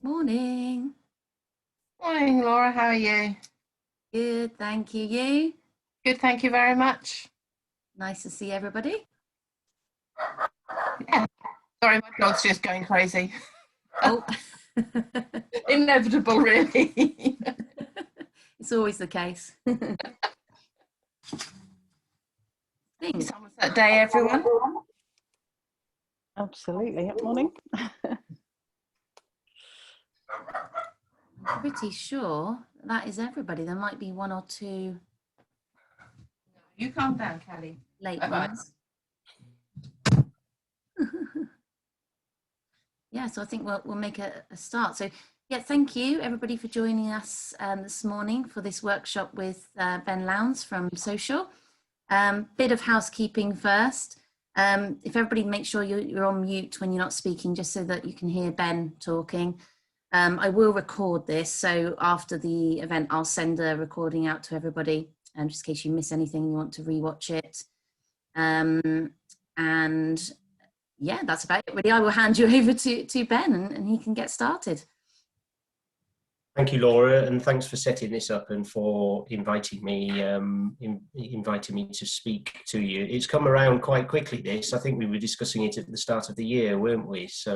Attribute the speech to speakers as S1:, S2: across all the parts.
S1: Morning.
S2: Morning, Laura. How are you?
S1: Good, thank you. You?
S2: Good, thank you very much.
S1: Nice to see everybody.
S2: Yeah. Sorry, my dog's just going crazy.
S1: Oh,
S2: Inevitable, really.
S1: it's always the case.
S2: It's almost that day, everyone.
S3: Absolutely. Morning.
S1: I'm pretty sure that is everybody. There might be one or two
S2: You calm down, Kelly.
S1: late
S2: Bye-bye.
S1: ones. Yeah, so I think we'll make a start. So yeah, thank you everybody for joining us this morning for this workshop with Ben Lowndes from Social. Bit of housekeeping first. If everybody make sure you're on mute when you're not speaking, just so that you can hear Ben talking. I will record this, so after the event I'll send a recording out to everybody, just in case you miss anything and you want to rewatch it. And yeah, that's about it really. I will hand you over to Ben and he can get started.
S4: Thank you, Laura, and thanks for setting this up and for inviting me to speak to you. It's come around quite quickly, this. I think we were discussing it at the start of the year, weren't we? So,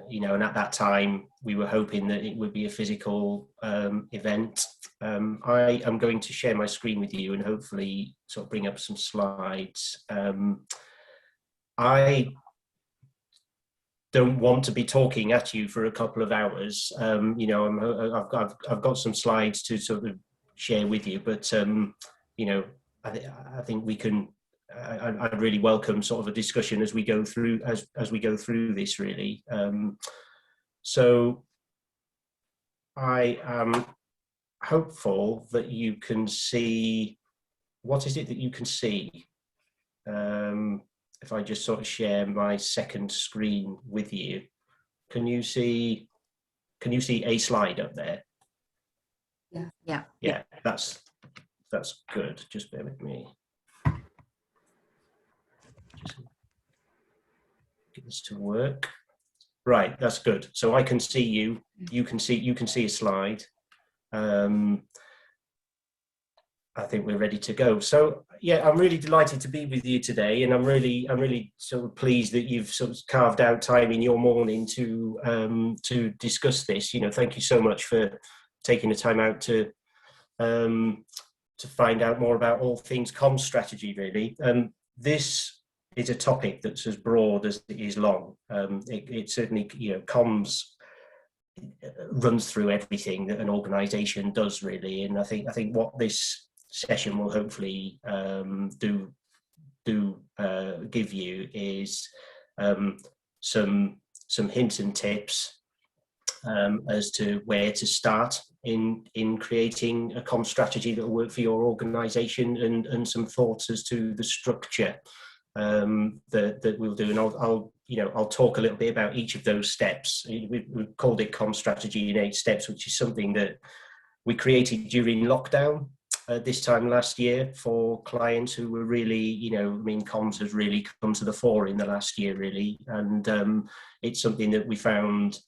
S4: you know, and at that time, we were hoping that it would be a physical event. I am going to share my screen with you and hopefully sort of bring up some slides. I don't want to be talking at you for a couple of hours. You know, I've got some slides to sort of share with you, but you know, I think we can. I really welcome sort of a discussion as we go through as we go through this. Really, so I am hopeful that you can see. What is it that you can see? If I just sort of share my second screen with you, can you see a slide up there?
S1: Yeah,
S4: that's good. Just bear with me. Just get this to work. Right, that's good. So I can see you. You can see a slide. I think we're ready to go. So yeah, I'm really delighted to be with you today, and I'm really sort of pleased that you've sort of carved out time in your morning to discuss this. You know, thank you so much for taking the time out to find out more about all things comms strategy. Really, this is a topic that's as broad as it is long. It certainly, you know, comms runs through everything that an organisation does, really, and I think what this session will hopefully give you is some hints and tips as to where to start in creating a comm strategy that will work for your organisation, and some thoughts as to the structure that we'll do. And I'll talk a little bit about each of those steps. We've called it comm strategy in 8 steps, which is something that we created during lockdown this time last year for clients who were really, you know, I mean, comms has really come to the fore in the last year, really, and it's something that we found.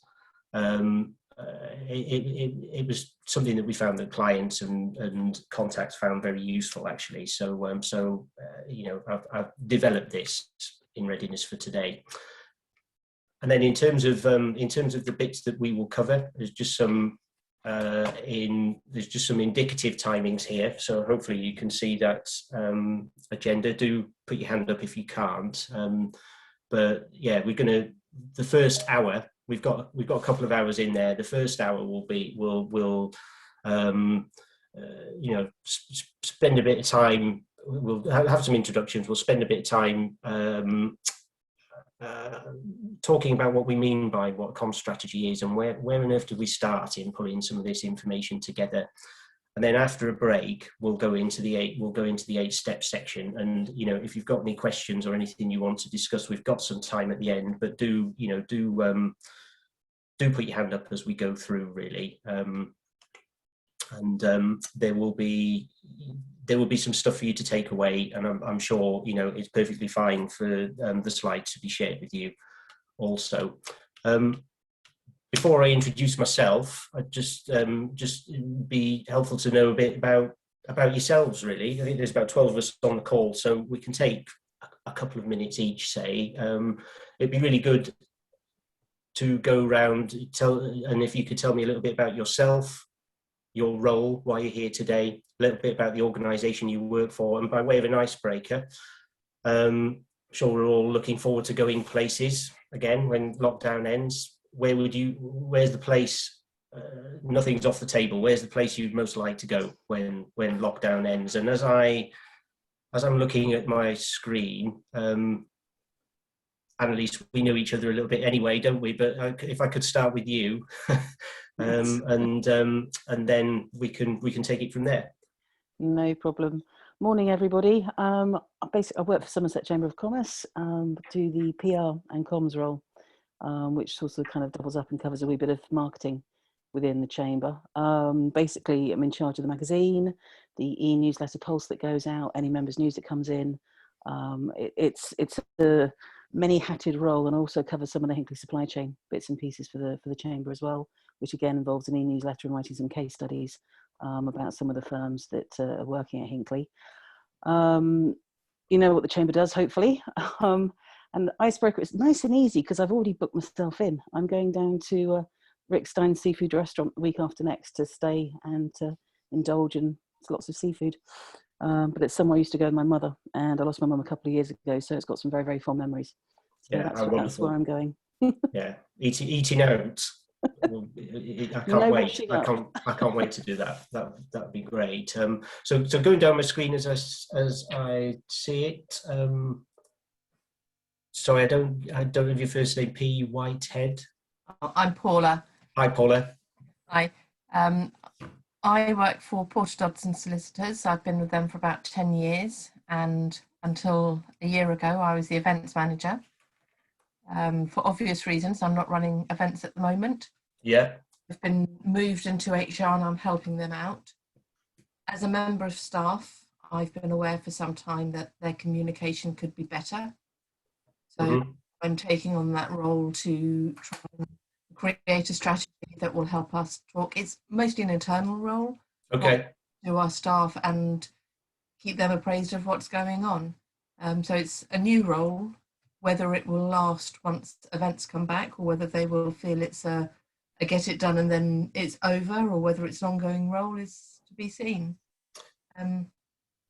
S4: It was something that we found that clients and contacts found very useful, actually. So, you know, I've developed this in readiness for today. And then in terms of the bits that we will cover, there's just some indicative timings here, so hopefully you can see that agenda. Do put your hand up if you can't, but yeah, the first hour, we've got a couple of hours in there. The first hour will you know, spend a bit of time, we'll have some introductions, we'll spend a bit of time talking about what we mean by what comm strategy is, and where on earth do we start in putting some of this information together. And then after a break, we'll go into the 8-step section. And, you know, if you've got any questions or anything you want to discuss, we've got some time at the end, but do put your hand up as we go through, really. There will be some stuff for you to take away, and I'm sure, you know, it's perfectly fine for the slides to be shared with you also. before I introduce myself, I'd just be helpful to know a bit about yourselves, really. I think there's about 12 of us on the call, so we can take a couple of minutes each, say. It'd be really good to go around, and if you could tell me a little bit about yourself, your role, why you're here today, a little bit about the organisation you work for, and by way of an icebreaker, sure we're all looking forward to going places again when lockdown ends. Where's the place, nothing's off the table, where's the place you'd most like to go when lockdown ends? And as I'm looking at my screen, Annalise, we know each other a little bit anyway, don't we? But if I could start with you, and then we can take it from there.
S3: No problem. Morning, everybody. Basically, I work for Somerset Chamber of Commerce, do the PR and comms role, which also kind of doubles up and covers a wee bit of marketing within the chamber. Basically, I'm in charge of the magazine, the e-newsletter pulse that goes out, any members' news that comes in. It's a many-hatted role, and also covers some of the Hinckley supply chain bits and pieces for the chamber as well, which again involves an e-newsletter and writing some case studies about some of the firms that are working at Hinckley. You know what the chamber does, hopefully. And icebreaker is nice and easy because I've already booked myself in. I'm going down to Rick Stein's seafood restaurant the week after next to stay and to indulge in lots of seafood. But it's somewhere I used to go with my mother, and I lost my mum a couple of years ago, so it's got some very, very fond memories. So
S4: Yeah,
S3: that's where I'm going.
S4: Yeah, eating out. I can't wait. I can't wait to do that. That'd be great. So going down my screen as I see it. Sorry, I don't have your first name. P. Whitehead.
S2: I'm Paula.
S4: Hi, Paula.
S2: Hi. I work for Porter Dodson Solicitors. I've been with them for about 10 years, and until a year ago, I was the events manager. For obvious reasons, I'm not running events at the moment.
S4: Yeah.
S2: I've been moved into HR and I'm helping them out. As a member of staff, I've been aware for some time that their communication could be better. So I'm taking on that role to try and create a strategy that will help us talk. It's mostly an internal role.
S4: Okay.
S2: To our staff and keep them appraised of what's going on. So it's a new role. Whether it will last once events come back, or whether they will feel it's a get it done and then it's over, or whether it's an ongoing role is to be seen.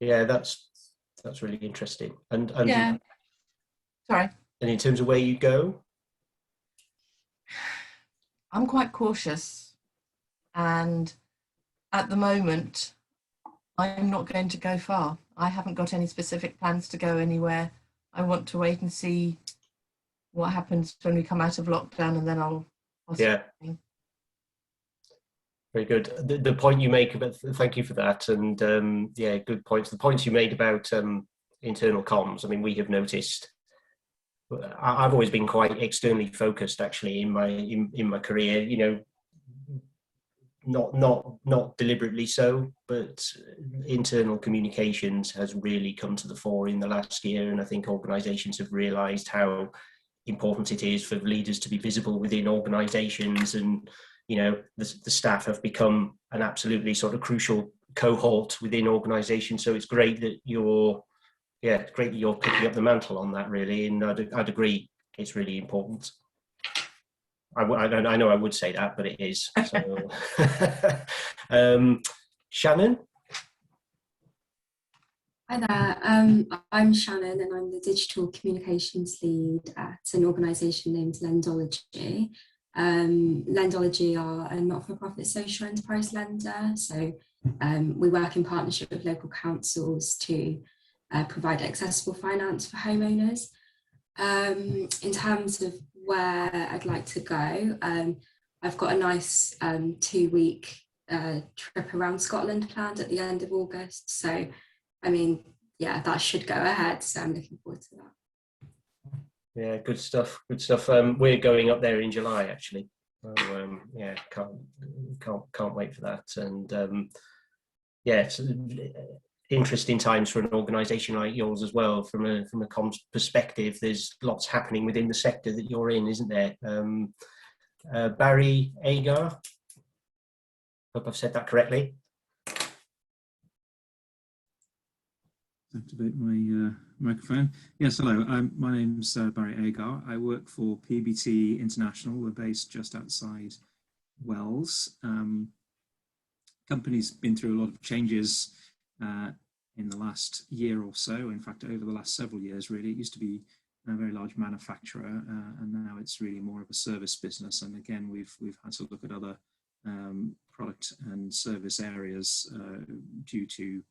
S4: Yeah, that's really interesting. And
S2: yeah. Sorry.
S4: And in terms of where you go,
S2: I'm quite cautious, and at the moment, I'm not going to go far. I haven't got any specific plans to go anywhere. I want to wait and see what happens when we come out of lockdown, and then I'll
S4: yeah. Very good. The point you make about, thank you for that, and yeah, good points. The points you made about internal comms. I mean, we have noticed. I've always been quite externally focused, actually, in my career. You know, not deliberately so, but internal communications has really come to the fore in the last year, and I think organisations have realised how important it is for leaders to be visible within organisations, and you know, the staff have become an absolutely sort of crucial cohort within organisations. So it's great that you're picking up the mantle on that, really, and I'd agree it's really important. I know I would say that, but it is. So. Shannon?
S5: Hi there, I'm Shannon, and I'm the Digital Communications Lead at an organisation named Lendology. Lendology are a not-for-profit social enterprise lender, so we work in partnership with local councils to provide accessible finance for homeowners. In terms of where I'd like to go, I've got a nice 2-week trip around Scotland planned at the end of August. So, I mean, yeah, that should go ahead. So I'm looking forward to that.
S4: Yeah, good stuff. Good stuff. We're going up there in July, actually. So, yeah, can't wait for that. And yeah, it's interesting times for an organisation like yours as well. From a comms perspective, there's lots happening within the sector that you're in, isn't there? Barry Agar. Hope I've said that correctly.
S6: Activate my microphone. Yes, hello. My name's Barry Agar. I work for PBT International. We're based just outside Wells. Company's been through a lot of changes in the last year or so. In fact, over the last several years, really. It used to be a very large manufacturer, and now it's really more of a service business. And again, we've had to look at other product and service areas due to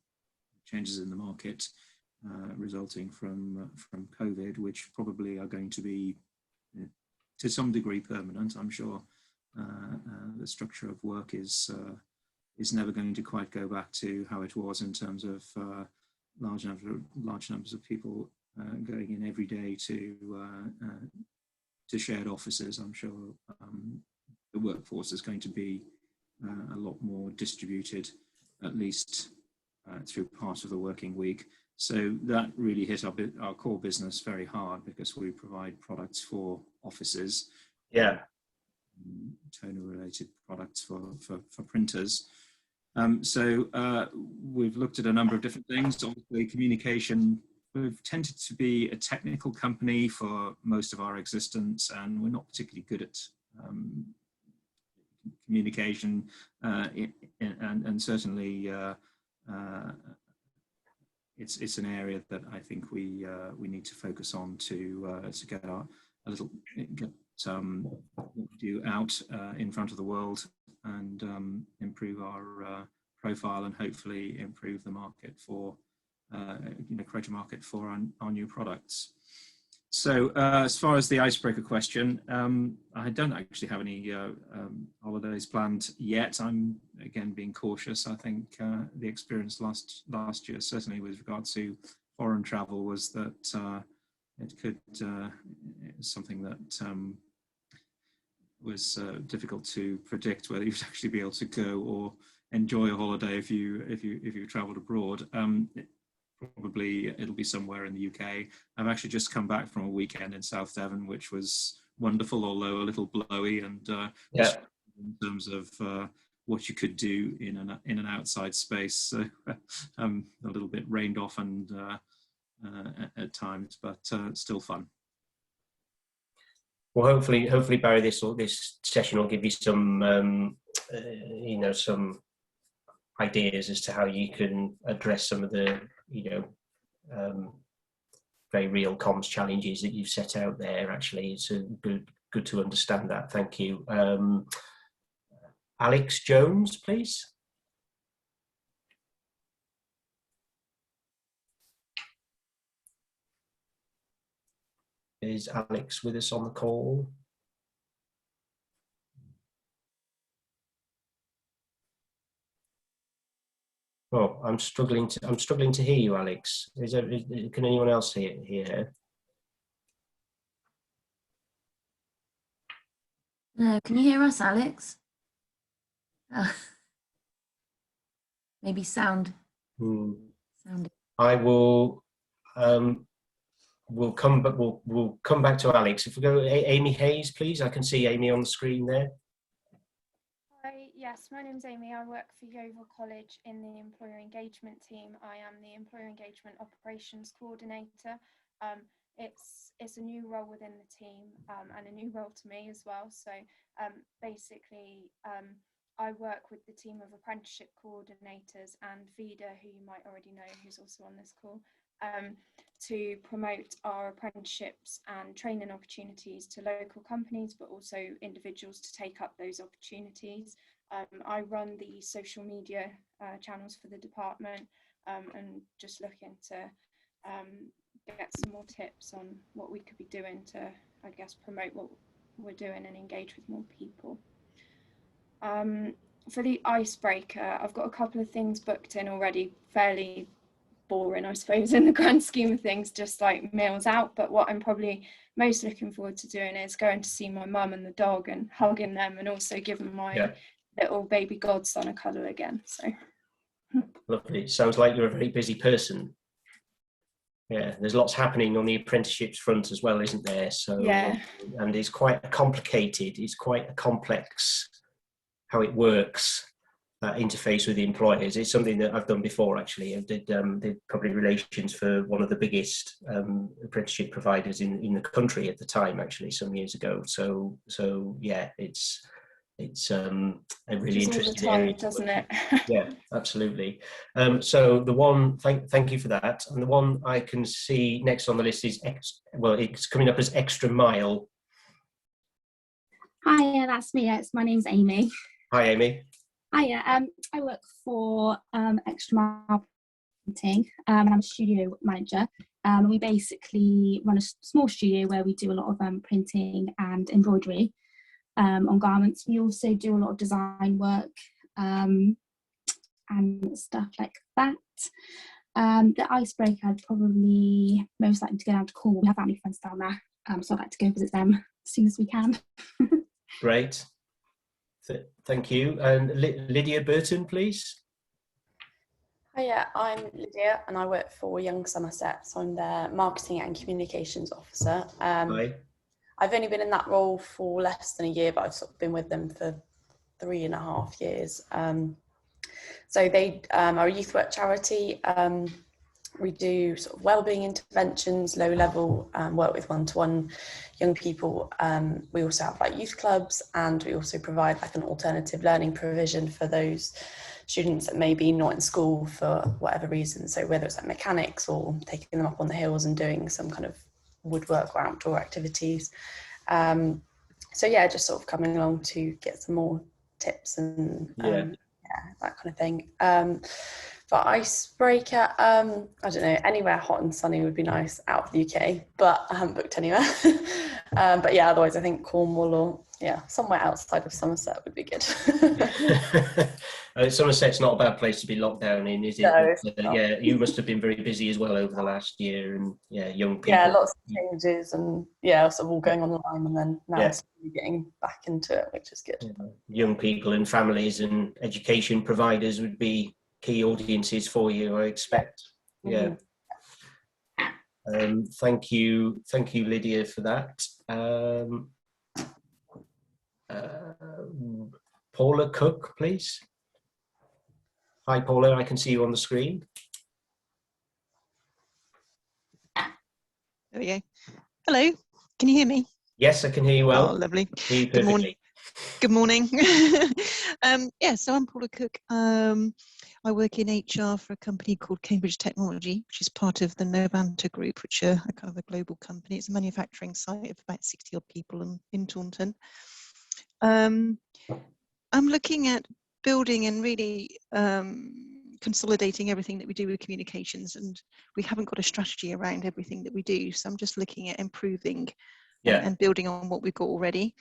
S6: changes in the market resulting from COVID, which probably are going to be to some degree permanent. I'm sure the structure of work is never going to quite go back to how it was in terms of large numbers of people going in every day to shared offices. I'm sure the workforce is going to be a lot more distributed, at least through part of the working week. So that really hit our core business very hard, because we provide products for offices.
S4: Yeah.
S6: Toner related products for printers. So we've looked at a number of different things. Obviously, communication, we've tended to be a technical company for most of our existence, and we're not particularly good at communication, and certainly it's an area that I think we need to focus on to get what we do out in front of the world, and improve our profile, and hopefully improve the market for create a market for our new products. So as far as the icebreaker question, I don't actually have any holidays planned yet. I'm again being cautious. I think the experience last year, certainly with regard to foreign travel, was that it could something that was difficult to predict whether you'd actually be able to go or enjoy a holiday if you travelled abroad. Probably it'll be somewhere in the UK. I've actually just come back from a weekend in South Devon, which was wonderful, although a little blowy, and in terms of what you could do in an outside space. So a little bit rained off and at times, but still fun.
S4: Well, hopefully, Barry, this session will give you some some ideas as to how you can address some of the very real comms challenges that you've set out there. Actually, it's good to understand that. Thank you. Alex Jones, please. Is Alex with us on the call? Oh, I'm struggling to hear you, Alex. Can anyone else hear her?
S1: No, can you hear us, Alex? Maybe sound. Sound.
S4: I will. We'll come back to Alex. If we go, Amy Hayes, please. I can see Amy on the screen there.
S7: Hi, yes, my name's Amy. I work for Yeovil College in the Employer Engagement team. I am the Employer Engagement Operations Coordinator. It's a new role within the team, and a new role to me as well. So basically, I work with the team of apprenticeship coordinators and Vida, who you might already know, who's also on this call, to promote our apprenticeships and training opportunities to local companies, but also individuals to take up those opportunities. I run the social media channels for the department, and just looking to get some more tips on what we could be doing to, I guess, promote what we're doing and engage with more people. For the icebreaker, I've got a couple of things booked in already, fairly boring, I suppose, in the grand scheme of things, just like meals out. But what I'm probably most looking forward to doing is going to see my mum and the dog and hugging them, and also giving my little baby godson a cuddle again. So
S4: lovely. Sounds like you're a very busy person. Yeah, there's lots happening on the apprenticeships front as well, isn't there? So,
S7: Yeah.
S4: and it's quite complicated. It's quite a complex how it works, that interface with the employers. It's something that I've done before, actually. I did public relations for one of the biggest apprenticeship providers in the country at the time, actually, some years ago. So yeah, it's a really interesting area,
S7: doesn't it?
S4: Yeah, absolutely. So the one, thank you for that. And the one I can see next on the list is it's coming up as Extra Mile.
S8: Hi, yeah, that's me. My name's Amy.
S4: Hi, Amy.
S8: Hiya. I work for Extra Mile Printing, and I'm a studio manager. We basically run a small studio where we do a lot of printing and embroidery on garments. We also do a lot of design work and stuff like that. The icebreaker, I'd probably most likely to go down to Cornwall. We have family friends down there, so I'd like to go visit them as soon as we can.
S4: Great. Thank you. And Lydia Burton, please.
S9: Hiya, I'm Lydia and I work for Young Somerset, so I'm their Marketing and Communications Officer.
S4: Hi.
S9: I've only been in that role for less than a year, but I've sort of been with them for 3.5 years. So they are a youth work charity. We do sort of wellbeing interventions, low level, work with one-to-one young people. We also have like youth clubs, and we also provide like an alternative learning provision for those students that may be not in school for whatever reason. So whether it's like mechanics or taking them up on the hills and doing some kind of woodwork or outdoor activities. So yeah, just sort of coming along to get some more tips and that kind of thing. For icebreaker, I don't know, anywhere hot and sunny would be nice out of the UK, but I haven't booked anywhere. But yeah, otherwise I think Cornwall or somewhere outside of Somerset would be good.
S4: Somerset's not a bad place to be locked down in, is it?
S9: No,
S4: yeah, you must have been very busy as well over the last year, and young people.
S9: Yeah, lots of changes and sort of all going online, and then now getting back into it, which is good.
S4: Young people and families and education providers would be key audiences for you, I expect. Yeah. Thank you, Lydia, for that. Paula Cook, please. Hi, Paula. I can see you on the screen.
S10: There we go. Hello. Can you hear me?
S4: Yes, I can hear you well.
S10: Oh, lovely.
S4: Hear you perfectly.
S10: Good morning. So I'm Paula Cook. I work in HR for a company called Cambridge Technology, which is part of the Novanta Group, which are a kind of a global company. It's a manufacturing site of about 60 odd people in Taunton. I'm looking at building and really consolidating everything that we do with communications, and we haven't got a strategy around everything that we do. So I'm just looking at improving and building on what we've got already,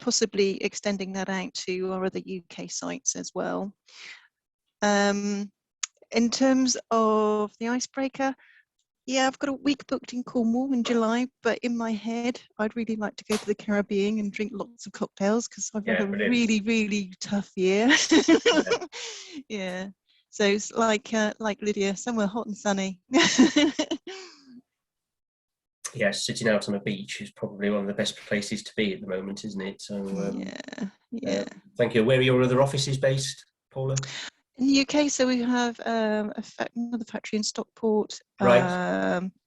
S10: possibly extending that out to our other UK sites as well. In terms of the icebreaker, I've got a week booked in Cornwall in July, but in my head, I'd really like to go to the Caribbean and drink lots of cocktails because I've had a really, really tough year. So it's like Lydia, somewhere hot and sunny.
S4: Yes, sitting out on a beach is probably one of the best places to be at the moment, isn't it? So thank you. Where are your other offices based, Paula?
S10: In the UK, so we have another factory in Stockport,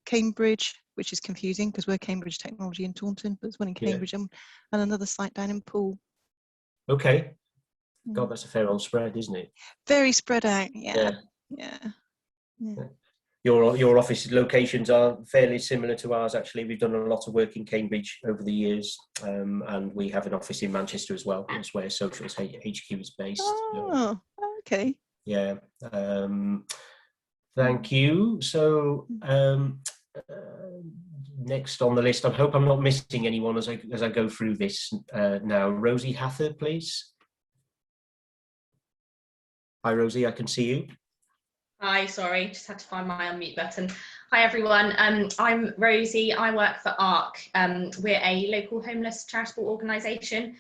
S10: Cambridge, which is confusing because we're Cambridge Technology in Taunton, but there's one in Cambridge and another site down in Poole.
S4: Okay. God, that's a fair old spread, isn't it?
S10: Very spread out, yeah.
S4: Your office locations are fairly similar to ours, actually. We've done a lot of work in Cambridge over the years, and we have an office in Manchester as well. That's where Social's HQ is based.
S10: Oh, okay.
S4: Yeah. Thank you. So next on the list, I hope I'm not missing anyone as I go through this now. Rosie Hather, please. Hi, Rosie, I can see you.
S11: Hi, sorry, just had to find my unmute button. Hi, everyone. I'm Rosie. I work for ARC. We're a local homeless charitable organisation.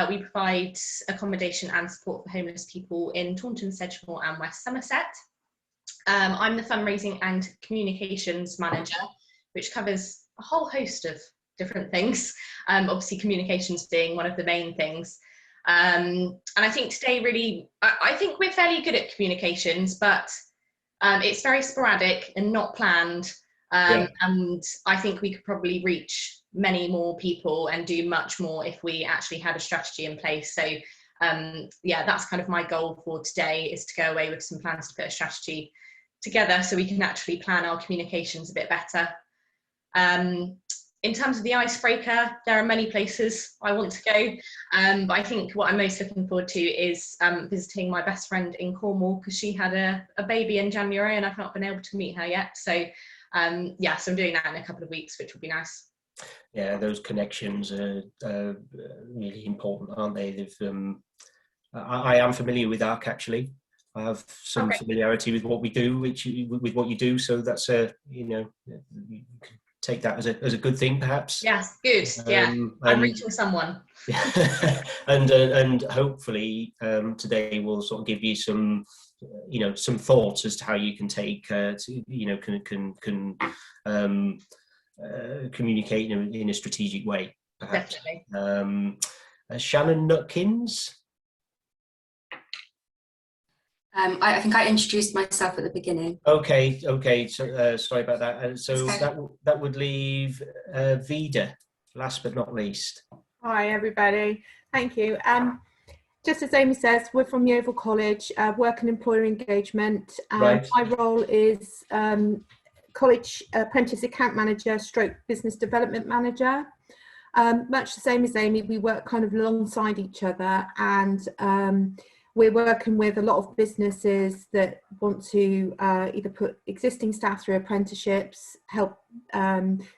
S11: We provide accommodation and support for homeless people in Taunton, Sedgemoor and West Somerset. I'm the fundraising and communications manager, which covers a whole host of different things. Obviously, communications being one of the main things. And I think today really, I think we're fairly good at communications, but it's very sporadic and not planned. And I think we could probably reach many more people and do much more if we actually had a strategy in place. So yeah, that's kind of my goal for today, is to go away with some plans to put a strategy together so we can actually plan our communications a bit better. In terms of the icebreaker, there are many places I want to go, but I think what I'm most looking forward to is visiting my best friend in Cornwall, because she had a baby in January and I've not been able to meet her yet. So yeah, so I'm doing that in a couple of weeks, which will be nice.
S4: Yeah, those connections are really important, aren't they? They've, I am familiar with ARC, actually. I have some familiarity with what we do, with what you do. So that's you know, you can take that as a good thing, perhaps.
S11: Yes, good. Yeah, I'm reaching someone.
S4: and hopefully today will sort of give you some, you know, some thoughts as to how you can take, you know, can communicate in a strategic way, perhaps.
S11: Definitely.
S4: Shannon Nutkins.
S5: I think I introduced myself at the beginning.
S4: Okay. So sorry about that. So that would leave Vida, last but not least.
S12: Hi everybody. Thank you. Just as Amy says, we're from Yeovil College, work and employer engagement.
S4: Right.
S12: My role is college apprentice account manager stroke business development manager. Much the same as Amy, we work kind of alongside each other, and we're working with a lot of businesses that want to either put existing staff through apprenticeships, help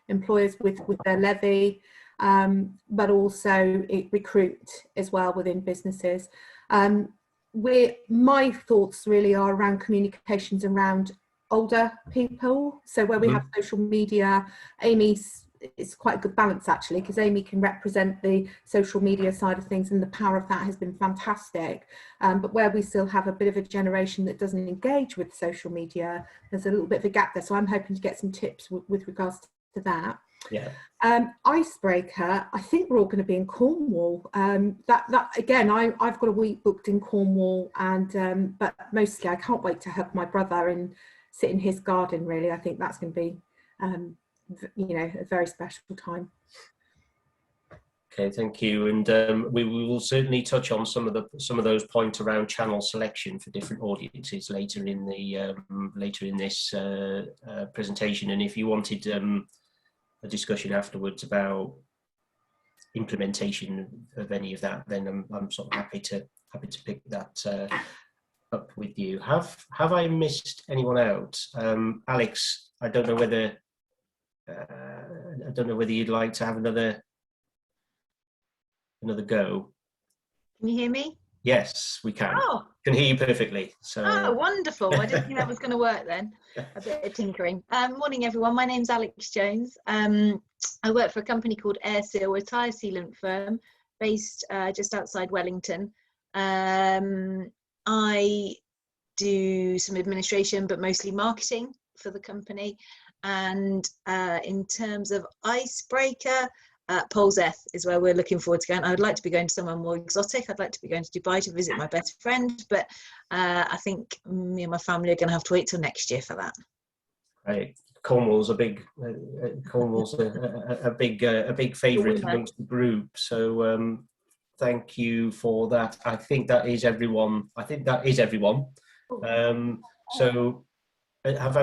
S12: employers with their levy, but also recruit as well within businesses. My thoughts really are around communications around older people. So where we have social media, it's quite a good balance actually, because Amy can represent the social media side of things, and the power of that has been fantastic. But where we still have a bit of a generation that doesn't engage with social media, there's a little bit of a gap there. So I'm hoping to get some tips with regards to that.
S4: Yeah.
S12: Icebreaker, I think we're all going to be in Cornwall. That again, I've got a week booked in Cornwall, and but mostly I can't wait to hug my brother and sit in his garden. Really, I think that's going to be you know, a very special time.
S4: Okay, thank you. And we will certainly touch on some of those points around channel selection for different audiences later in this presentation. And if you wanted a discussion afterwards about implementation of any of that, then I'm sort of happy to pick that up with you. Have I missed anyone out? Alex, I don't know whether you'd like to have another go.
S13: Can you hear me?
S4: Yes, we can.
S13: Oh,
S4: can hear you perfectly. So.
S13: Oh, wonderful! I didn't think that was going to work then. A bit of tinkering. Morning, everyone. My name's Alex Jones. I work for a company called AirSeal, a tyre sealant firm based just outside Wellington. I do some administration, but mostly marketing for the company. And in terms of icebreaker, Polzeth is where we're looking forward to going. I would like to be going to somewhere more exotic. I'd like to be going to Dubai to visit my best friend, but I think me and my family are going to have to wait till next year for that.
S4: Right. Cornwall's a big favourite amongst the group. So thank you for that. I think that is everyone. So have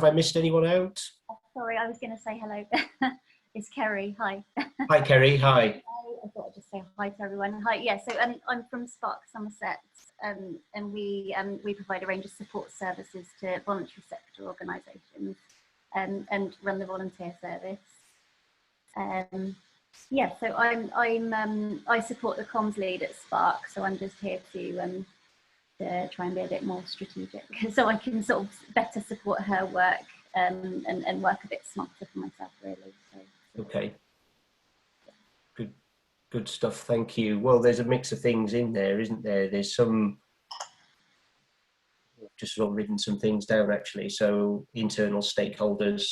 S4: I missed anyone out?
S14: Sorry, I was going to say hello. It's Kerry. Hi.
S4: Hi, Kerry. Hi.
S14: I thought I'd just say hi to everyone. Hi. Yeah. So I'm from Spark Somerset, and we provide a range of support services to voluntary sector organisations, and run the volunteer service. Yeah. So I support the comms lead at Spark. So I'm just here to try and be a bit more strategic, so I can sort of better support her work and work a bit smarter for myself, really. So.
S4: Okay. Good stuff. Thank you. Well, there's a mix of things in there, isn't there? There's some just sort of written some things down actually. So internal stakeholders,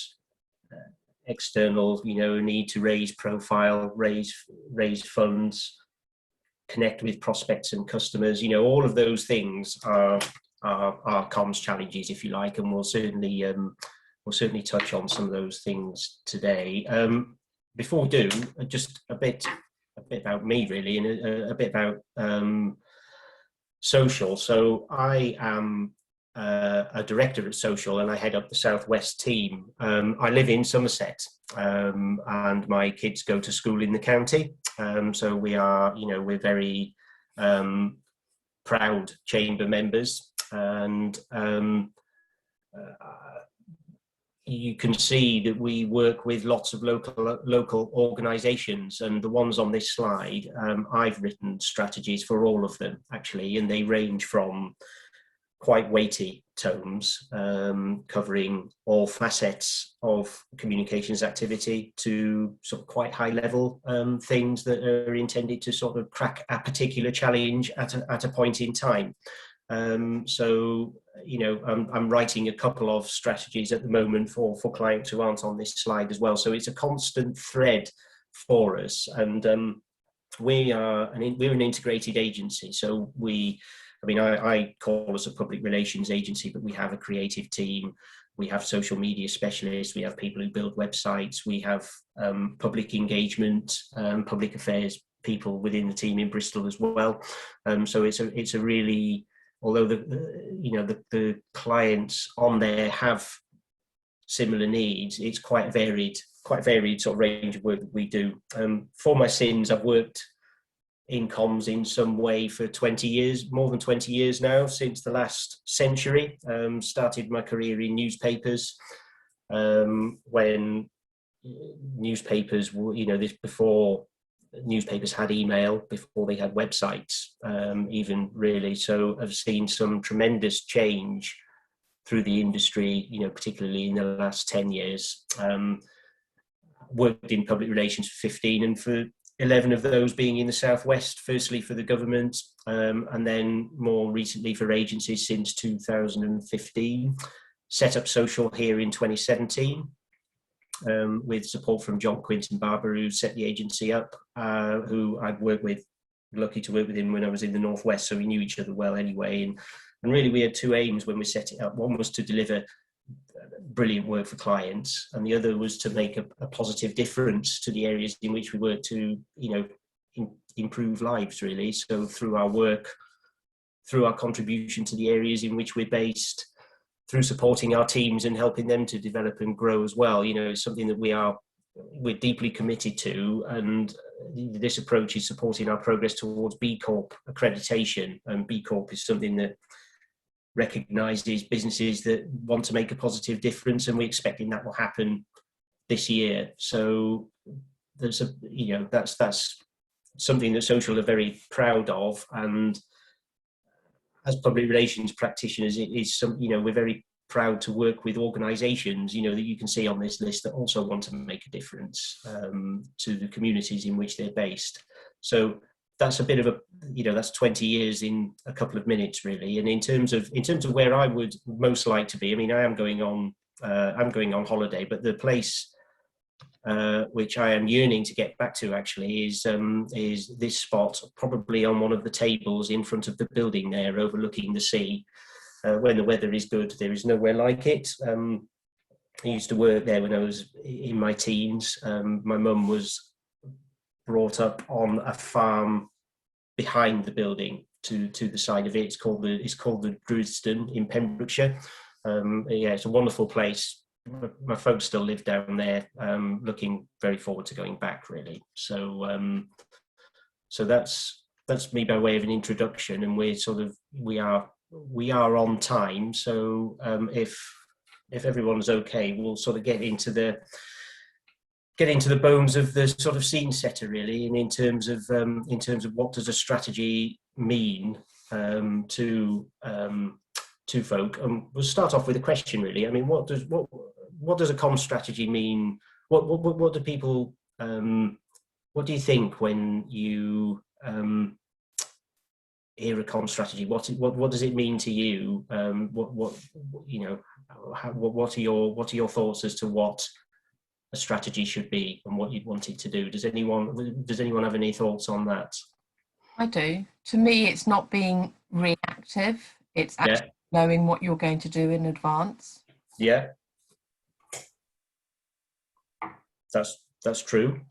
S4: external, need to raise profile, raise funds, connect with prospects and customers. All of those things are comms challenges, if you like, and we'll certainly touch on some of those things today. Before we do, just a bit about me really, and a bit about Social. So I am a director at Social, and I head up the Southwest team. I live in Somerset, and my kids go to school in the county. So we are, we're very proud chamber members, and you can see that we work with lots of local organisations, and the ones on this slide, I've written strategies for all of them actually, and they range from quite weighty tomes covering all facets of communications activity to sort of quite high level things that are intended to sort of crack a particular challenge at a point in time. So, I'm writing a couple of strategies at the moment for clients who aren't on this slide as well. So it's a constant thread for us, and we're an integrated agency. So I call us a public relations agency, but we have a creative team, we have social media specialists, we have people who build websites, we have public engagement, public affairs people within the team in Bristol as well. So it's a really, although the clients on there have similar needs, it's quite varied sort of range of work that we do. For my sins, I've worked in comms in some way for 20 years, more than 20 years now, since the last century. Started my career in newspapers when newspapers were, this before newspapers had email, before they had websites, even really. So I've seen some tremendous change through the industry, particularly in the last 10 years. Worked in public relations for 15, and for 11 of those being in the Southwest, firstly for the government, and then more recently for agencies since 2015. Set up Social here in 2017. With support from John Quinton Barber, who set the agency up, who I've lucky to work with him when I was in the Northwest, so we knew each other well anyway. And really we had two aims when we set it up. One was to deliver brilliant work for clients, and the other was to make a positive difference to the areas in which we work to, improve lives really. So through our work, through our contribution to the areas in which we're based, through supporting our teams and helping them to develop and grow as well. It's something that we're deeply committed to, and this approach is supporting our progress towards B Corp accreditation. And B Corp is something that recognises businesses that want to make a positive difference, and we're expecting that will happen this year. So there's that's something that Social are very proud of, and as public relations practitioners, it is we're very proud to work with organisations, that you can see on this list, that also want to make a difference to the communities in which they're based. So that's a bit of that's 20 years in a couple of minutes really. And in terms of where I would most like to be, I am going on holiday, but the place which I am yearning to get back to actually is this spot, probably on one of the tables in front of the building there, overlooking the sea. When the weather is good, there is nowhere like it. I used to work there when I was in my teens. My mum was brought up on a farm behind the building to the side of it. It's called the Druidston in Pembrokeshire. It's a wonderful place. My folks still live down there. Looking very forward to going back really. So that's me by way of an introduction, and we are on time. So if everyone's okay, we'll sort of get into the bones of the sort of scene setter really, and in terms of what does a strategy mean to folk. We'll start off with a question really. What does a comms strategy mean? What do people what do you think when you hear a comms strategy, what does it mean to you? What are your thoughts as to what a strategy should be and what you'd want it to do? Does anyone have any thoughts on that?
S2: I do. To me, it's not being reactive. It's actually knowing what you're going to do in advance.
S4: Yeah, that's true.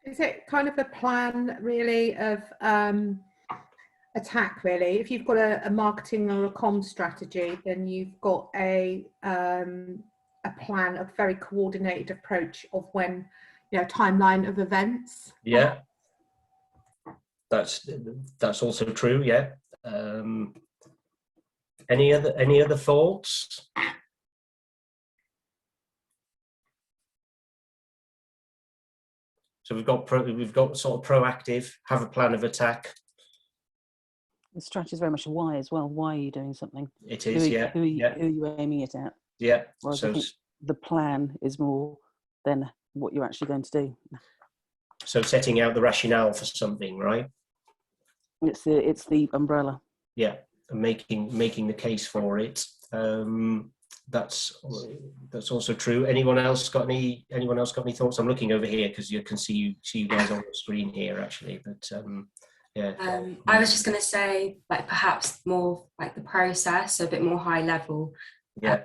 S12: Is it kind of a plan really of attack really? If you've got a marketing or a comms strategy, then you've got a plan, a very coordinated approach of when, timeline of events.
S4: Yeah, that's also true. Yeah. Any other thoughts? So we've got sort of proactive, have a plan of attack.
S3: The strategy is very much a why as well. Why are you doing something?
S4: It is,
S3: who are you aiming it at?
S4: Yeah.
S3: Whereas
S4: So
S3: I think the plan is more than what you're actually going to do.
S4: So setting out the rationale for something, right?
S3: It's the umbrella.
S4: Yeah, and making the case for it. That's also true. Anyone else got any thoughts? I'm looking over here because you can see you guys on the screen here actually, but yeah.
S5: I was just going to say, like, perhaps more like the process, so a bit more high level.
S4: Yeah.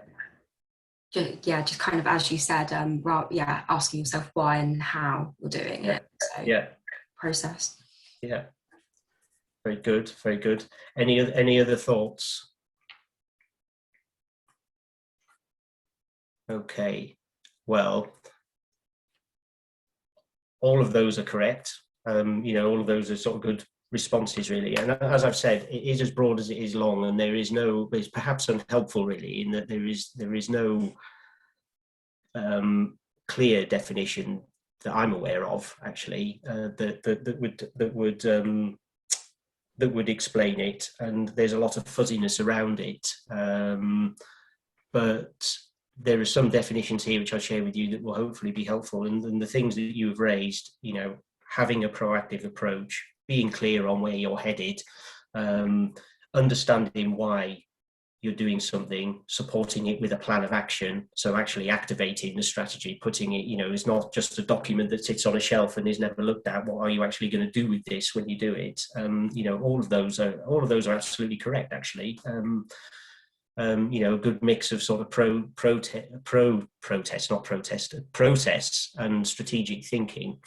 S5: Just kind of, as you said, asking yourself why and how you're doing it. So, process.
S4: Yeah. Very good. Very good. Any other thoughts? Okay. Well, all of those are correct. All of those are sort of good responses really, and as I've said, it is as broad as it is long, and it's perhaps unhelpful really in that there is no clear definition that I'm aware of actually that would explain it, and there's a lot of fuzziness around it, but there are some definitions here which I'll share with you that will hopefully be helpful, and the things that you have raised, having a proactive approach, being clear on where you're headed, understanding why you're doing something, supporting it with a plan of action. So actually activating the strategy, putting it, is not just a document that sits on a shelf and is never looked at. What are you actually going to do with this when you do it? All of those are absolutely correct, actually. A good mix of sort of process and strategic thinking.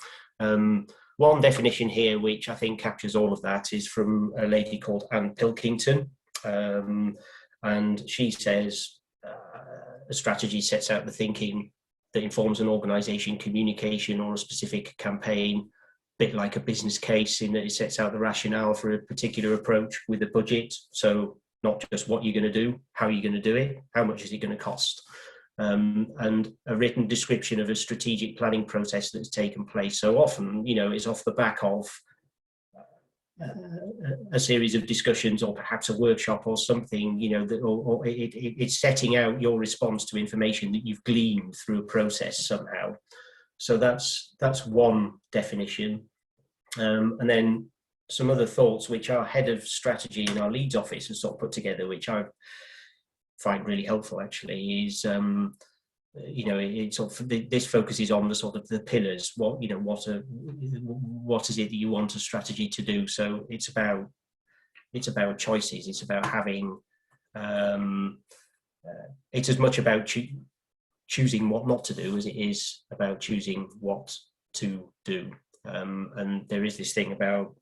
S4: One definition here, which I think captures all of that, is from a lady called Anne Pilkington. And she says a strategy sets out the thinking that informs an organisation communication or a specific campaign, a bit like a business case in that it sets out the rationale for a particular approach with a budget. So not just what you're going to do, how you're going to do it, how much is it going to cost. And a written description of a strategic planning process that's taken place. So often, it's off the back of a series of discussions or perhaps a workshop or something, it's setting out your response to information that you've gleaned through a process somehow. So that's one definition. And then some other thoughts which our head of strategy in our Leeds office has sort of put together, which I find really helpful actually, is this focuses on the sort of the pillars. What is it that you want a strategy to do? So it's about choices. It's about having. It's as much about choosing what not to do as it is about choosing what to do. And there is this thing about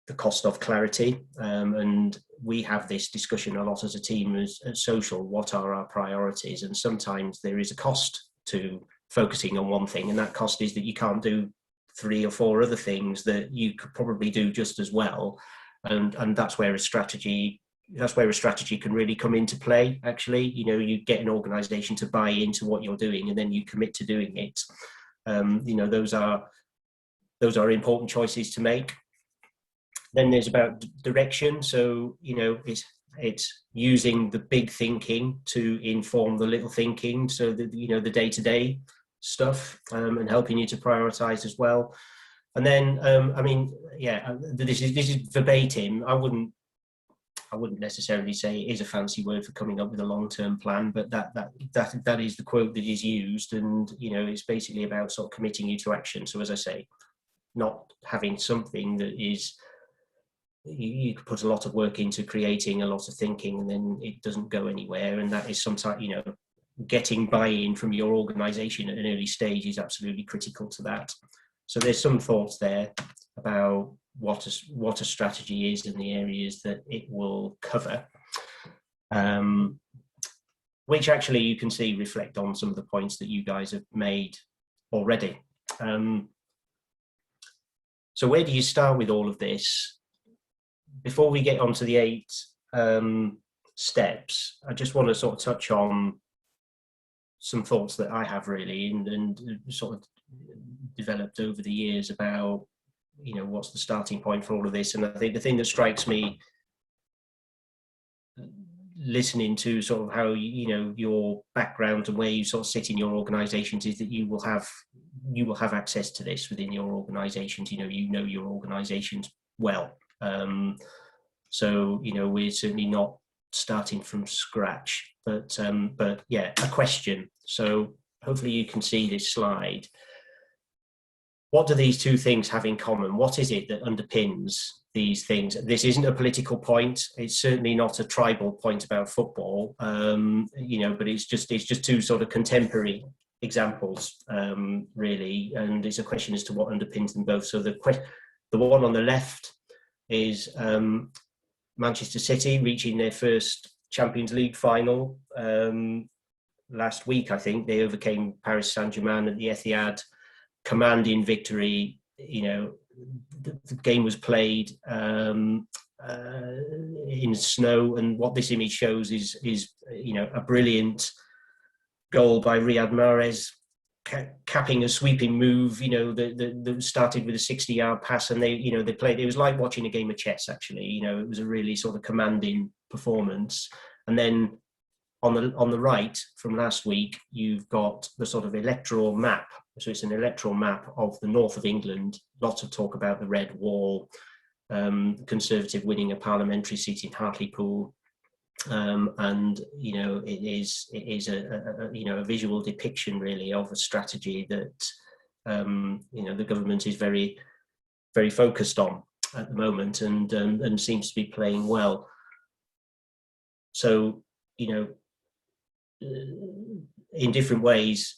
S4: the cost of clarity, and we have this discussion a lot as a team at Social. What are our priorities? And sometimes there is a cost to focusing on one thing, and that cost is that you can't do 3 or 4 other things that you could probably do just as well, and that's where a strategy can really come into play. Actually, you get an organization to buy into what you're doing, and then you commit to doing it. Those are important choices to make. Then there's about direction. So, it's using the big thinking to inform the little thinking. So that, the day-to-day stuff, and helping you to prioritize as well. And then, I mean, yeah, this is verbatim. I wouldn't necessarily say it is a fancy word for coming up with a long-term plan, but that is the quote that is used, and you know, it's basically about sort of committing you to action. So as I say, not having something that is, you could put a lot of work into creating, a lot of thinking, and then it doesn't go anywhere. And that is sometimes, you know, getting buy-in from your organisation at an early stage is absolutely critical to that. So there's some thoughts there about what a strategy is and the areas that it will cover, which actually you can see reflect on some of the points that you guys have made already. So where do you start with all of this? Before we get onto the 8 steps, I just want to sort of touch on some thoughts that I have really, and sort of developed over the years about, you know, what's the starting point for all of this. And I think the thing that strikes me listening to sort of how, you know, your background and where you sort of sit in your organizations is that you will have access to this within your organizations. You know your organizations well. So, you know, we're certainly not starting from scratch, but yeah, a question. So hopefully you can see this slide. What do these two things have in common? What is it that underpins these things? This isn't a political point. It's certainly not a tribal point about football, you know, but it's just two sort of contemporary examples, really. And it's a question as to what underpins them both. So the one on the left is Manchester City reaching their first Champions League final last week. I think they overcame Paris Saint-Germain at the Etihad, commanding victory. You know, the game was played in snow, and what this image shows is you know, a brilliant goal by Riyad Mahrez, capping a sweeping move, you know, that started with a 60-yard pass, and they played. It was like watching a game of chess, actually. You know, it was a really sort of commanding performance. And then on the right from last week, you've got the sort of electoral map. So it's an electoral map of the north of England. Lots of talk about the Red Wall, Conservative winning a parliamentary seat in Hartlepool. And you know, it is a you know, a visual depiction really of a strategy that you know, the government is very, very focused on at the moment, and seems to be playing well. So, you know, in different ways,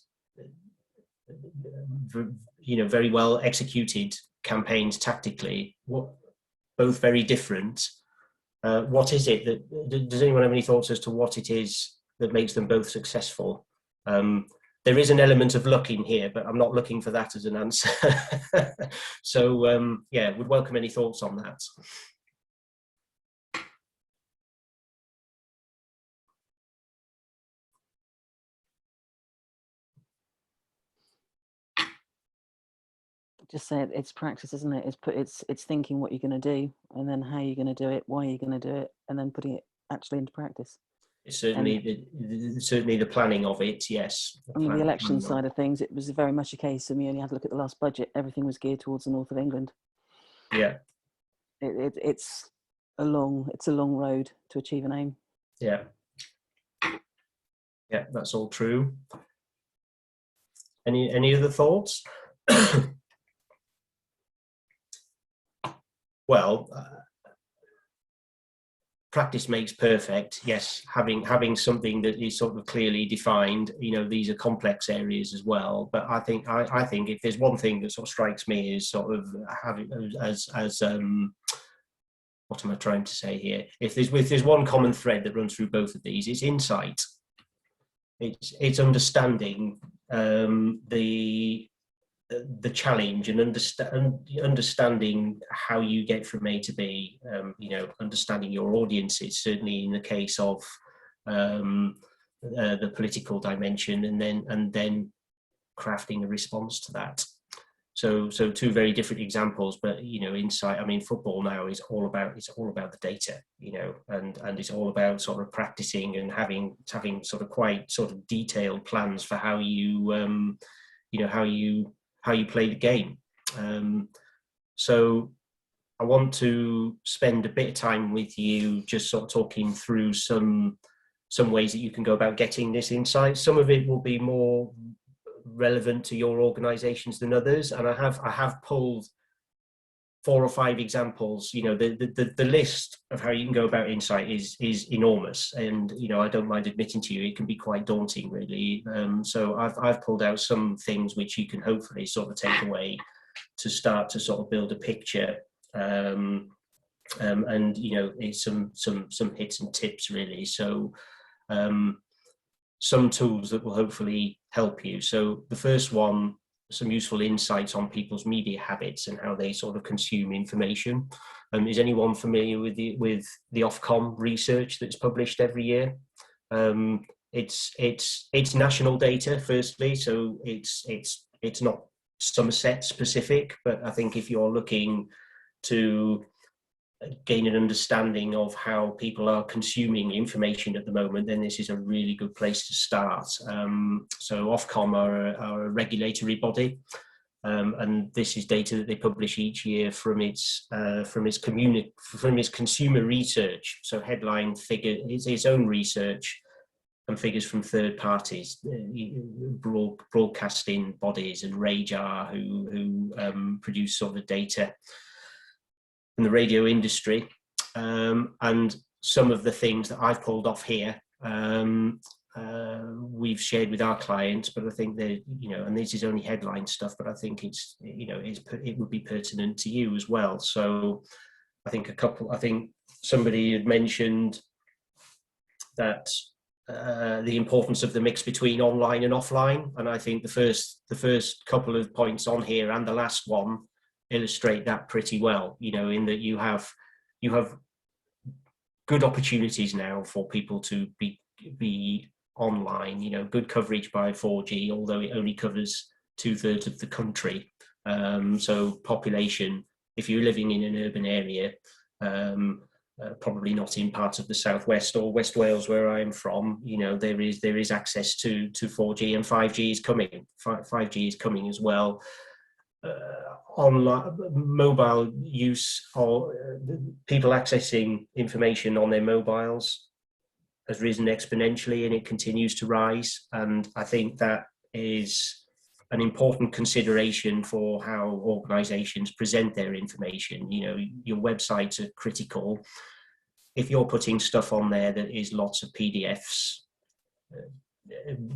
S4: you know, very well executed campaigns tactically, both very different. What is it that, does anyone have any thoughts as to what it is that makes them both successful? There is an element of luck in here, but I'm not looking for that as an answer. So yeah, would welcome any thoughts on that.
S3: Just say it's practice, isn't it? It's thinking what you're going to do, and then how you're going to do it, why you're going to do it, and then putting it actually into practice.
S4: It's certainly certainly the planning of it, yes.
S3: I mean, the election side of things, it was very much a case of, you only had to look at the last budget. Everything was geared towards the north of England.
S4: Yeah.
S3: It's a long road to achieve an aim.
S4: Yeah. Yeah, that's all true. Any other thoughts? Well, practice makes perfect. Yes, having something that is sort of clearly defined. You know, these are complex areas as well. But I think if there's one thing that sort of strikes me is sort of having as what am I trying to say here? If there's one common thread that runs through both of these, it's insight. It's understanding the challenge, and understanding how you get from A to B. You know, understanding your audiences, certainly in the case of the political dimension, and then crafting a response to that. So two very different examples, but you know, insight. I mean, football now is all about the data, you know, and it's all about sort of practicing and having sort of quite sort of detailed plans for how you you know, how you play the game. So I want to spend a bit of time with you just sort of talking through some ways that you can go about getting this insight. Some of it will be more relevant to your organizations than others, and I have pulled 4 or 5 examples. You know, the list of how you can go about insight is enormous, and you know, I don't mind admitting to you it can be quite daunting, really. So I've pulled out some things which you can hopefully sort of take away to start to sort of build a picture. And you know, it's some hits and tips, really. So some tools that will hopefully help you. So the first one, some useful insights on people's media habits and how they sort of consume information. Is anyone familiar with the Ofcom research that's published every year? It's national data, firstly, so it's not Somerset specific, but I think if you're looking to gain an understanding of how people are consuming information at the moment, then this is a really good place to start. So Ofcom are a regulatory body, and this is data that they publish each year from its consumer research. So headline figure, its own research, and figures from third parties, broadcasting bodies, and RAJAR, who produce sort of data in the radio industry. And some of the things that I've pulled off here, we've shared with our clients, but I think that, you know, and this is only headline stuff, but I think it's, you know, it would be pertinent to you as well. So I think somebody had mentioned that the importance of the mix between online and offline, and I think the first couple of points on here and the last one illustrate that pretty well, you know, in that you have good opportunities now for people to be online, you know, good coverage by 4G, although it only covers 2/3 of the country. So population, if you're living in an urban area, probably not in parts of the southwest or West Wales where I am from, you know, there is access to 4G, and 5G is coming. 5G is coming as well. Online mobile use, or people accessing information on their mobiles, has risen exponentially, and it continues to rise. And I think that is an important consideration for how organizations present their information. You know, your websites are critical. If you're putting stuff on there that is lots of PDFs,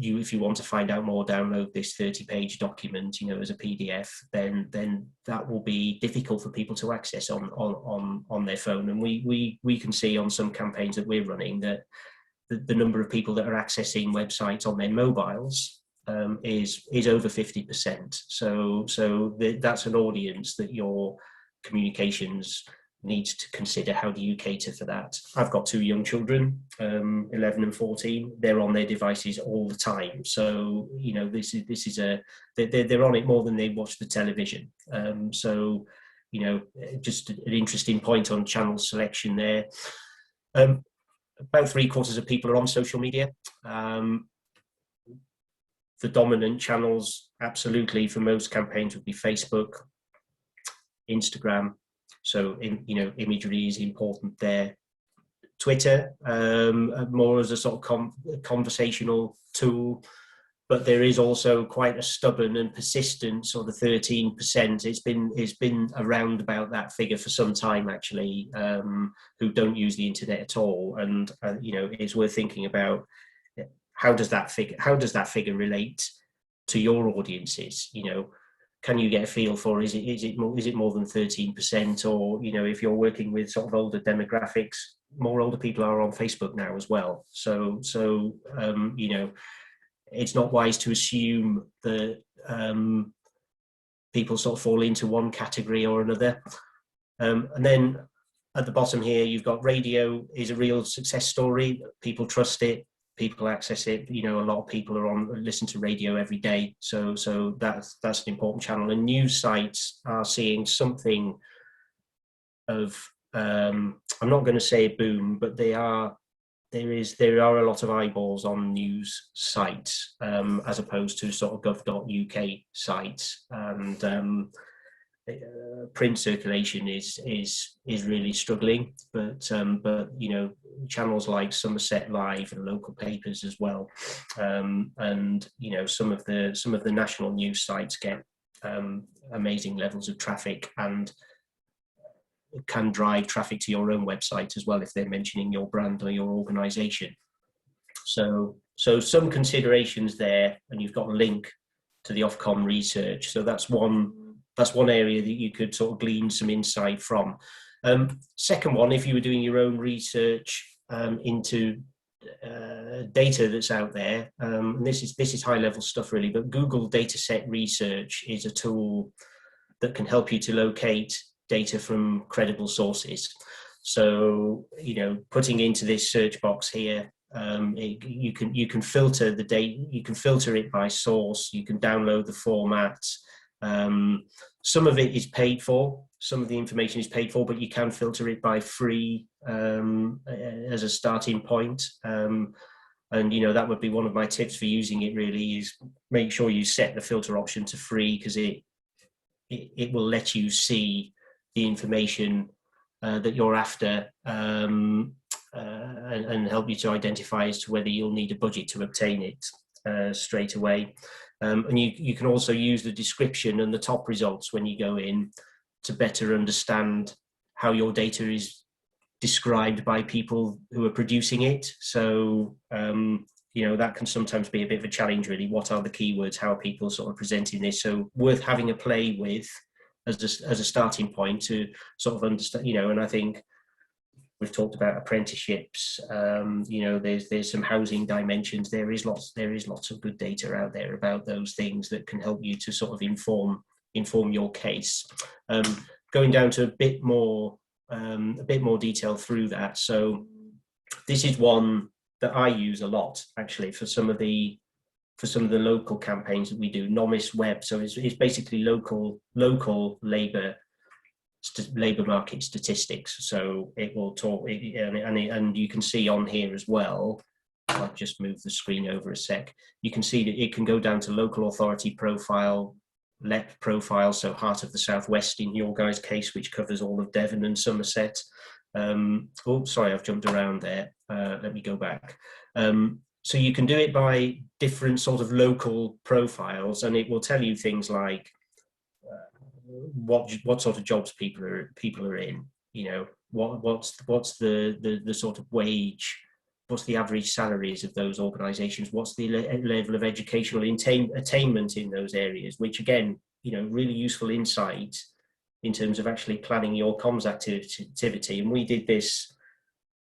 S4: if you want to find out more, download this 30-page document, you know, as a PDF, then that will be difficult for people to access on their phone. And we can see on some campaigns that we're running that the number of people that are accessing websites on their mobiles is over 50%. So that's an audience that your communications needs to consider. How do you cater for that? I've got 2 young children, 11 and 14. They're on their devices all the time. So, you know, they're on it more than they watch the television. So, you know, just an interesting point on channel selection there. About 3/4 of people are on social media. The dominant channels, absolutely, for most campaigns would be Facebook, Instagram. So, you know, imagery is important there. Twitter, more as a sort of conversational tool, but there is also quite a stubborn and persistent sort of 13%. It's been around about that figure for some time, actually, who don't use the internet at all. And you know, it's worth thinking about how does that figure relate to your audiences? You know, can you get a feel for is it more than 13%, or, you know, if you're working with sort of older demographics, more older people are on Facebook now as well. So you know, it's not wise to assume that people sort of fall into one category or another. And then at the bottom here, you've got radio is a real success story. People trust it. People access it. You know, a lot of people listen to radio every day. So that's an important channel. And news sites are seeing something of, I'm not going to say a boom, but there are a lot of eyeballs on news sites, as opposed to sort of gov.uk sites. And print circulation is really struggling, but you know, channels like Somerset Live and local papers as well, and you know, some of the national news sites get amazing levels of traffic and can drive traffic to your own website as well if they're mentioning your brand or your organization. So some considerations there, and you've got a link to the Ofcom research. So that's one area that you could sort of glean some insight from. Second one, if you were doing your own research into data that's out there, and this is high level stuff really, but Google Dataset Research is a tool that can help you to locate data from credible sources. So, you know, putting into this search box here, you can filter the data, you can filter it by source, you can download the format. Some of it is paid for, some of the information is paid for, but you can filter it by free as a starting point. And you know, that would be one of my tips for using it really, is make sure you set the filter option to free, because it will let you see the information that you're after, and help you to identify as to whether you'll need a budget to obtain it straight away. And you can also use the description and the top results when you go in to better understand how your data is described by people who are producing it. So, you know, that can sometimes be a bit of a challenge really. What are the keywords? How are people sort of presenting this? So worth having a play with as a starting point to sort of understand, you know. And I think we've talked about apprenticeships, you know, there's some housing dimensions. There is lots of good data out there about those things that can help you to sort of inform your case. Going down to a bit more detail through that. So this is one that I use a lot actually for some of the local campaigns that we do. Nomis Web, so it's basically local labor market statistics. So it will talk, and you can see on here as well, I'll just move the screen over a sec, you can see that it can go down to local authority profile, LEP profile, so Heart of the Southwest in your guys' case, which covers all of Devon and Somerset. Oh, sorry, I've jumped around there. Let me go back. So you can do it by different sort of local profiles, and it will tell you things like what sort of jobs people are in. You know, what's the sort of wage, what's the average salaries of those organisations, what's the level of educational attainment in those areas, which again, you know, really useful insight in terms of actually planning your comms activity. And we did this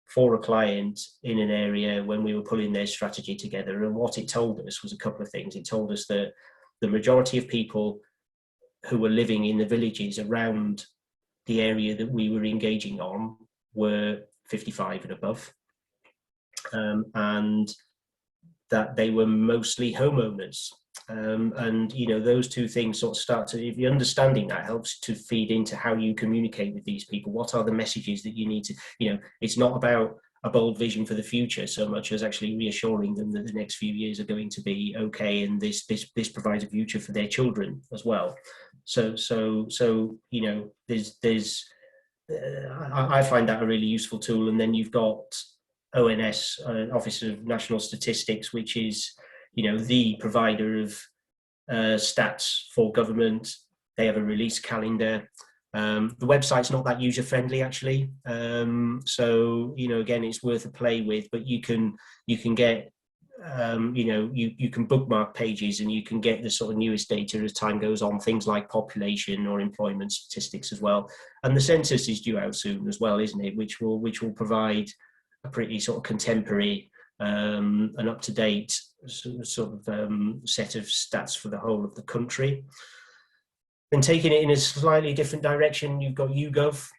S4: for a client in an area when we were pulling their strategy together, and what it told us was a couple of things. It told us that the majority of people who were living in the villages around the area that we were engaging on were 55 and above, and that they were mostly homeowners. And you know, those two things sort of start to, if you're understanding that, helps to feed into how you communicate with these people. What are the messages that you need to, you know, it's not about a bold vision for the future so much as actually reassuring them that the next few years are going to be okay, and this provides a future for their children as well. So you know, there's I find that a really useful tool. And then you've got ONS, Office of National Statistics, which is, you know, the provider of stats for government. They have a release calendar. The website's not that user friendly actually, so you know, again, it's worth a play with. But you can get you know, you can bookmark pages, and you can get the sort of newest data as time goes on, things like population or employment statistics as well. And the census is due out soon as well, isn't it, which will provide a pretty sort of contemporary and up-to-date sort of set of stats for the whole of the country. And taking it in a slightly different direction, you've got YouGov.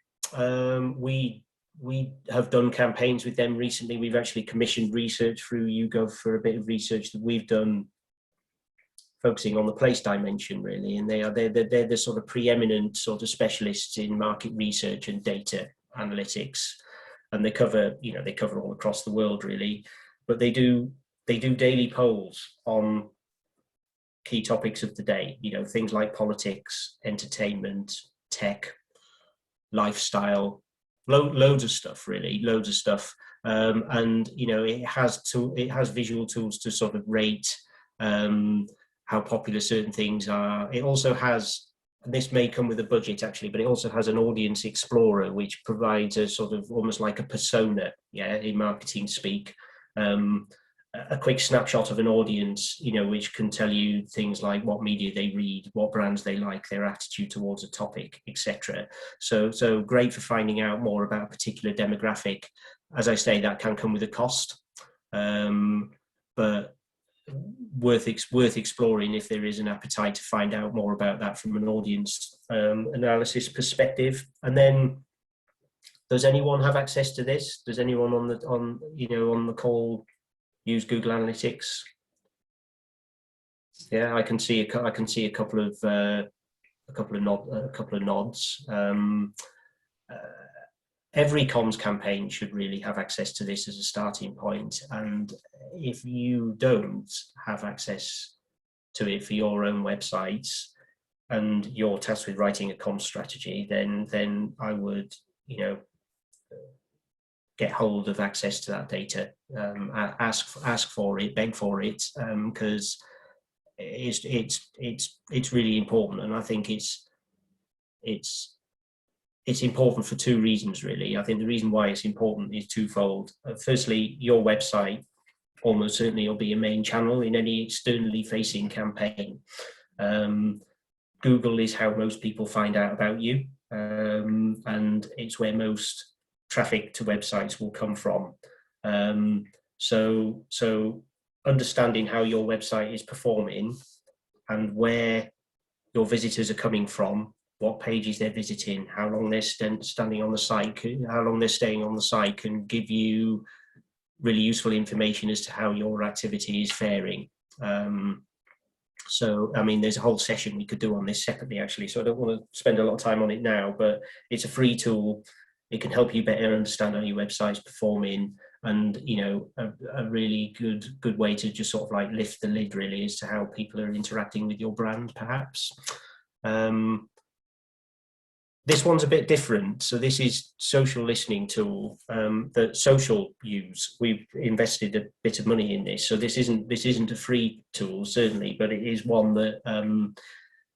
S4: We have done campaigns with them recently. We've actually commissioned research through YouGov for a bit of research that we've done focusing on the place dimension really, and they're the sort of preeminent sort of specialists in market research and data analytics, and they cover all across the world really. But they do daily polls on key topics of the day, you know, things like politics, entertainment, tech, lifestyle, loads of stuff, really, loads of stuff. And you know, it has visual tools to sort of rate how popular certain things are. It also has, and this may come with a budget actually, but it also has an audience explorer, which provides a sort of almost like a persona, yeah, in marketing speak. A quick snapshot of an audience, you know, which can tell you things like what media they read, what brands they like, their attitude towards a topic, etc. So great for finding out more about a particular demographic. As I say, that can come with a cost, but worth exploring if there is an appetite to find out more about that from an audience analysis perspective. And then, does anyone have access to this? Does anyone on the call use Google Analytics? Yeah, I can see a couple of nods. Every comms campaign should really have access to this as a starting point, and if you don't have access to it for your own websites and you're tasked with writing a comms strategy, then I would, you know, get hold of access to that data, ask for it, beg for it, because it's really important. And I think it's important for two reasons, really. I think the reason why it's important is twofold. Firstly, your website almost certainly will be a main channel in any externally facing campaign. Google is how most people find out about you, and it's where most traffic to websites will come from. So understanding how your website is performing and where your visitors are coming from, what pages they're visiting, how long they're standing on the site, how long they're staying on the site, can give you really useful information as to how your activity is faring. So, I mean, there's a whole session we could do on this separately, actually, so I don't want to spend a lot of time on it now, but it's a free tool. It can help you better understand how your website's performing, and, you know, a really good way to just sort of like lift the lid, really, as to how people are interacting with your brand, perhaps. This one's a bit different. So this is social listening tool that Social use. We've invested a bit of money in this. So this isn't a free tool, certainly, but it is one that,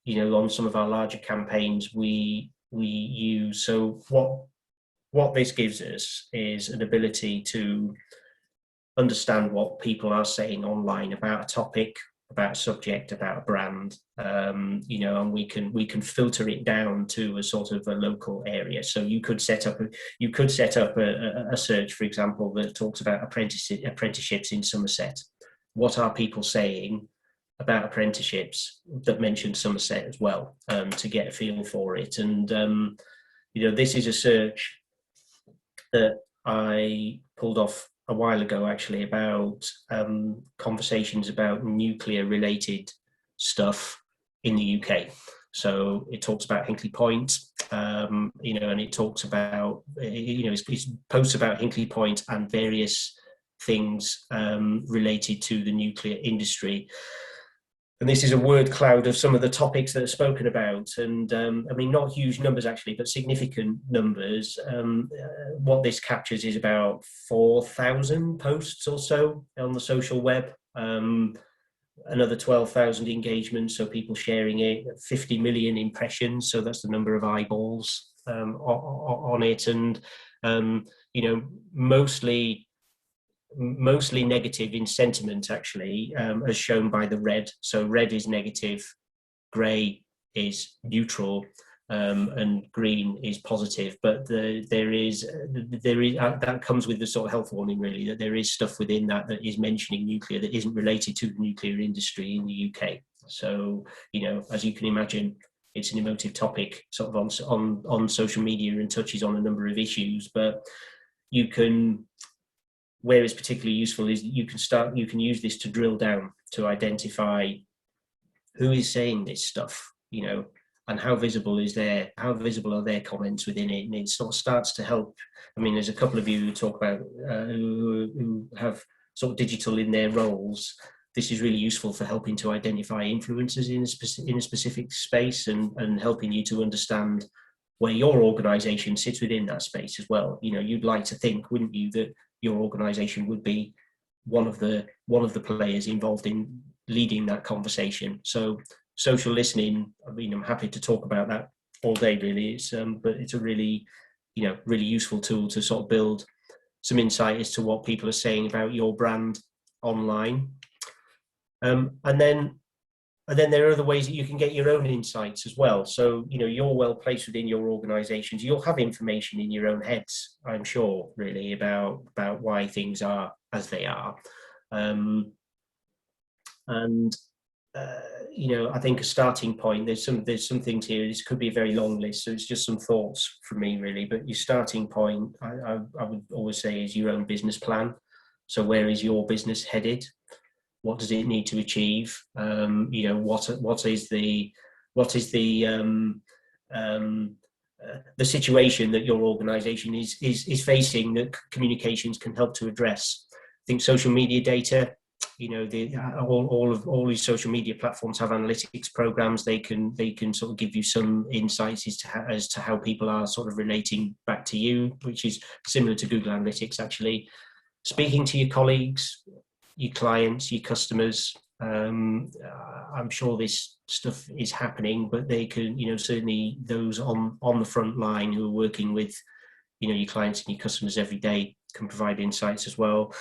S4: you know, on some of our larger campaigns we use. So what this gives us is an ability to understand what people are saying online about a topic, about a subject, about a brand, you know, and we can filter it down to a sort of a local area. So you could set up a search, for example, that talks about apprenticeships in Somerset. What are people saying about apprenticeships that mention Somerset as well, to get a feel for it? And you know, this is a search that I pulled off a while ago, actually, about conversations about nuclear related stuff in the UK. So it talks about Hinkley Point, you know, and it talks about, you know, it's posts about Hinkley Point and various things related to the nuclear industry. And this is a word cloud of some of the topics that are spoken about. And I mean, not huge numbers actually, but significant numbers. What this captures is about 4,000 posts or so on the social web. Another 12,000 engagements, so people sharing it, 50 million impressions, so that's the number of eyeballs on it. And, you know, mostly negative in sentiment, actually, as shown by the red. So red is negative, grey is neutral, and green is positive. But there is that comes with the sort of health warning, really, that there is stuff within that is mentioning nuclear that isn't related to the nuclear industry in the UK. So, you know, as you can imagine, it's an emotive topic, sort of on social media, and touches on a number of issues. But you can, where it's particularly useful is you can use this to drill down to identify who is saying this stuff, you know, and how visible are their comments within it. And it sort of starts to help. I mean, there's a couple of you who talk about who have sort of digital in their roles, this is really useful for helping to identify influencers in a specific space, and helping you to understand where your organization sits within that space as well. You know, you'd like to think, wouldn't you, that your organization would be one of the players involved in leading that conversation. So social listening, I mean, I'm happy to talk about that all day really. But it's a really, you know, really useful tool to sort of build some insight as to what people are saying about your brand online. And then there are other ways that you can get your own insights as well. So, you know, you're well placed within your organizations. You'll have information in your own heads, I'm sure, really, about why things are as they are. You know, I think a starting point, there's some things here. This could be a very long list, so it's just some thoughts from me, really. But your starting point, I would always say, is your own business plan. So where is your business headed? What does it need to achieve? You know, what is the situation that your organisation is facing that communications can help to address? I think social media data. You know, all these social media platforms have analytics programs. They can sort of give you some insights as to how people are sort of relating back to you, which is similar to Google Analytics actually. Speaking to your colleagues, your clients, your customers. I'm sure this stuff is happening, but they can, you know, certainly those on the front line who are working with, you know, your clients and your customers every day can provide insights as well.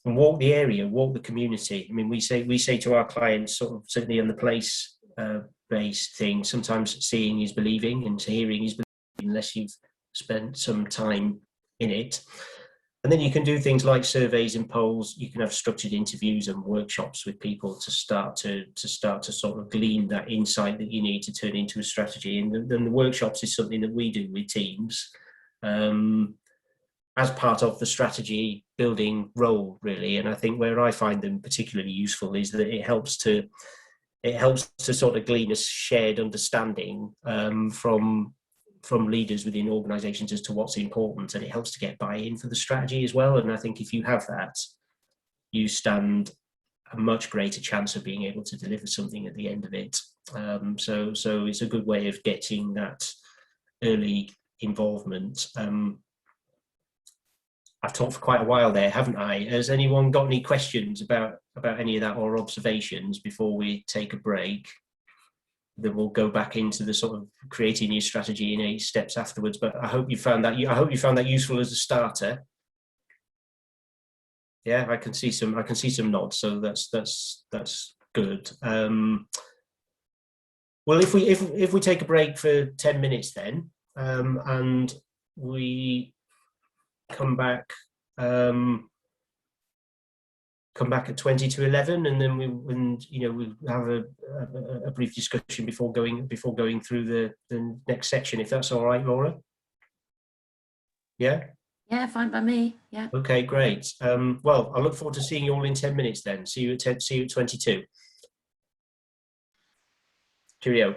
S4: And walk the area, walk the community. I mean, we say to our clients, sort of certainly on the place based thing, sometimes seeing is believing and hearing is believing unless you've spent some time in it. And then you can do things like surveys and polls. You can have structured interviews and workshops with people to start to sort of glean that insight that you need to turn into a strategy. And the workshops is something that we do with teams as part of the strategy building role, really. And I think where I find them particularly useful is that it helps to sort of glean a shared understanding from leaders within organizations as to what's important, and it helps to get buy-in for the strategy as well. And I think if you have that, you stand a much greater chance of being able to deliver something at the end of it. So it's a good way of getting that early involvement. I've talked for quite a while there, haven't I? Has anyone got any questions about any of that or observations before we take a break? Then we'll go back into the sort of creating your strategy in 8 steps afterwards. But I hope you found that useful as a starter. Yeah, I can see some nods, so that's good. Well, if we take a break for 10 minutes then, and we come back at 20 to 11, and then we'll have a brief discussion before going through the next section, if that's all right, Laura. Yeah
S1: fine by me. Yeah,
S4: okay, great. Well, I look forward to seeing you all in 10 minutes then. See you at 22. Cheerio.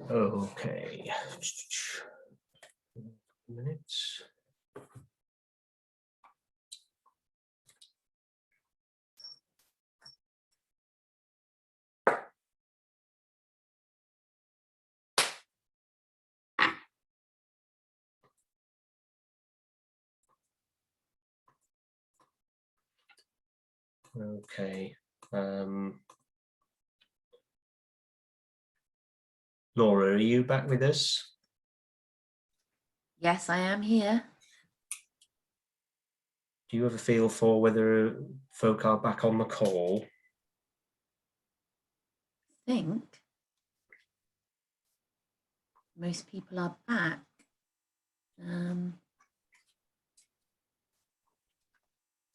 S4: Okay. Minutes. Okay. Laura, are you back with us?
S1: Yes, I am here.
S4: Do you have a feel for whether folk are back on the call?
S1: I think most people are back. It's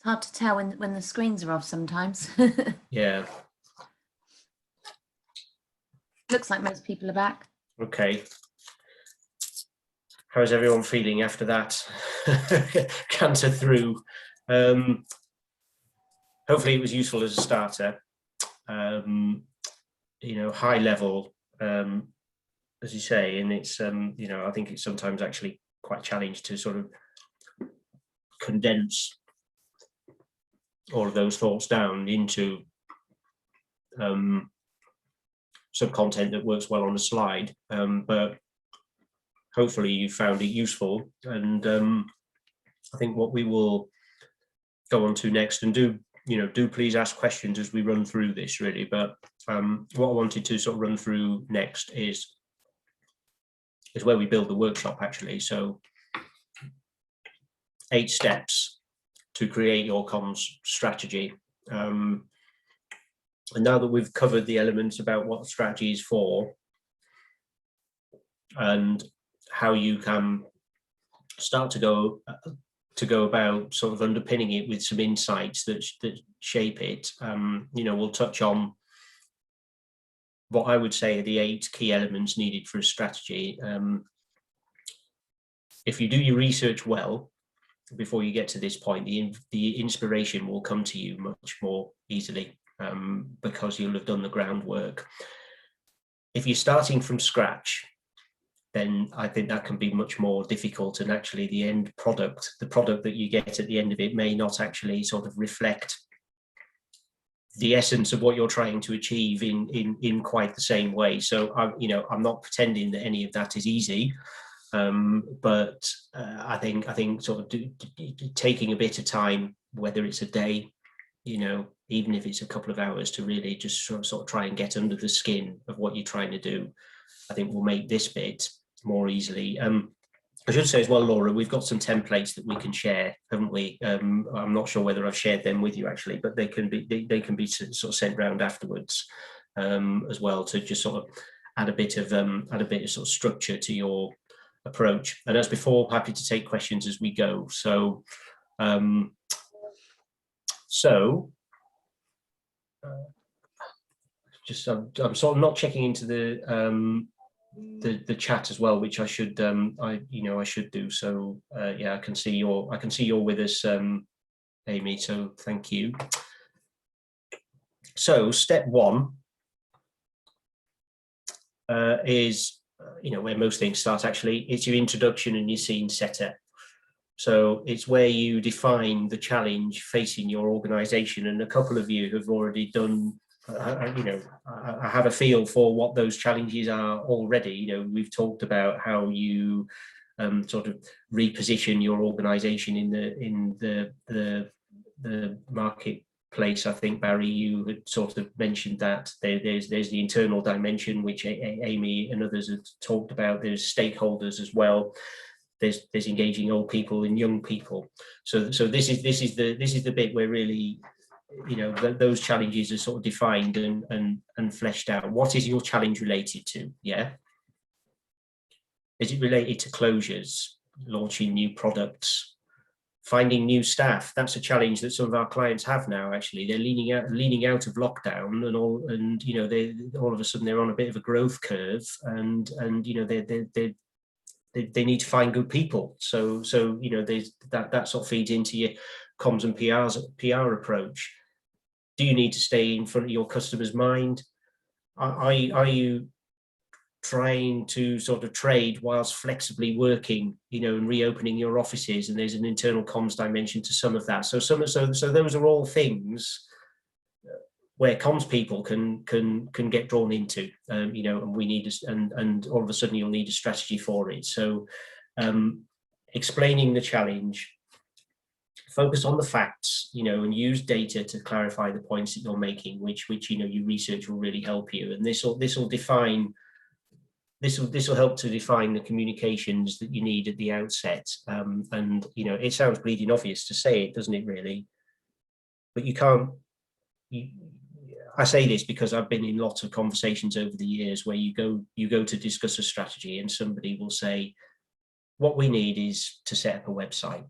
S1: hard to tell when the screens are off sometimes.
S4: Yeah.
S1: Looks like most people are back.
S4: Okay. How's everyone feeling after that canter through? Hopefully it was useful as a starter. You know, high level, as you say, and it's, you know, I think it's sometimes actually quite a challenge to sort of condense all of those thoughts down into some content that works well on a slide, but hopefully you found it useful. And I think what we will go on to next, and do please ask questions as we run through this, really, but what I wanted to sort of run through next is where we build the workshop, actually. So 8 steps to create your comms strategy. And now that we've covered the elements about what strategy is for and how you can start to go about sort of underpinning it with some insights that shape it, you know, we'll touch on what I would say are the 8 key elements needed for a strategy. If you do your research well before you get to this point, the inspiration will come to you much more easily, because you'll have done the groundwork. If you're starting from scratch, then I think that can be much more difficult, and actually the end product, the product that you get at the end of it, may not actually sort of reflect the essence of what you're trying to achieve in quite the same way. So I'm not pretending that any of that is easy, but I think sort of taking a bit of time, whether it's a day, you know, even if it's a couple of hours, to really just sort of try and get under the skin of what you're trying to do, I think will make this bit more easily. I should say as well, Laura, we've got some templates that we can share, haven't we? I'm not sure whether I've shared them with you actually, but they can be sort of sent round afterwards, as well, to just sort of add a bit of sort of structure to your approach. And as before, happy to take questions as we go. So, I'm sort of not checking into the chat as well, which I should I should do. So yeah, I can see you're with us, Amy, so thank you. So step 1 is where most things start, actually. It's your introduction and your scene setter. So it's where you define the challenge facing your organization, and a couple of you have already done, I have a feel for what those challenges are already. You know, we've talked about how you sort of reposition your organization in the marketplace. I think, Barry, you had sort of mentioned that there's the internal dimension, which Amy and others have talked about. There's stakeholders as well. There's engaging old people and young people. So this is the bit where really, those challenges are sort of defined and fleshed out. What is your challenge related to? Yeah. Is it related to closures, launching new products, finding new staff? That's a challenge that some of our clients have now. Actually, they're leaning out of lockdown and all, and they all of a sudden they're on a bit of a growth curve, and they need to find good people. So there's that sort of feeds into your comms and PR approach. Do you need to stay in front of your customer's mind? Are you trying to sort of trade whilst flexibly working, and reopening your offices, and there's an internal comms dimension to some of that. So those are all things where comms people can get drawn into, and we need and all of a sudden you'll need a strategy for it. So explaining the challenge, focus on the facts, and use data to clarify the points that you're making, which your research will really help you. And this will help to define the communications that you need at the outset. And it sounds bleeding obvious to say it, doesn't it, really? But you can't. I say this because I've been in lots of conversations over the years where you go to discuss a strategy, and somebody will say, "What we need is to set up a website."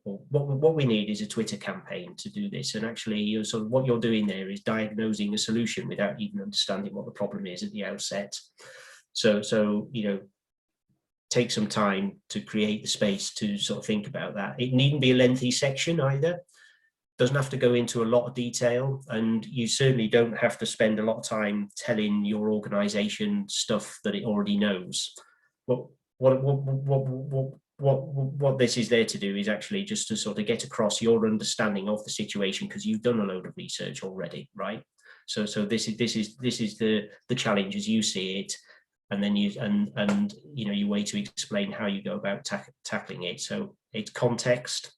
S4: Or what we need is a Twitter campaign to do this. And actually, what you're doing there is diagnosing a solution without even understanding what the problem is at the outset. So take some time to create the space to sort of think about that. It needn't be a lengthy section either. Doesn't have to go into a lot of detail, and you certainly don't have to spend a lot of time telling your organization stuff that it already knows. What this is there to do is actually just to sort of get across your understanding of the situation, because you've done a load of research already, right? So this is the challenge as you see it, and then your way to explain how you go about tackling it. So it's context,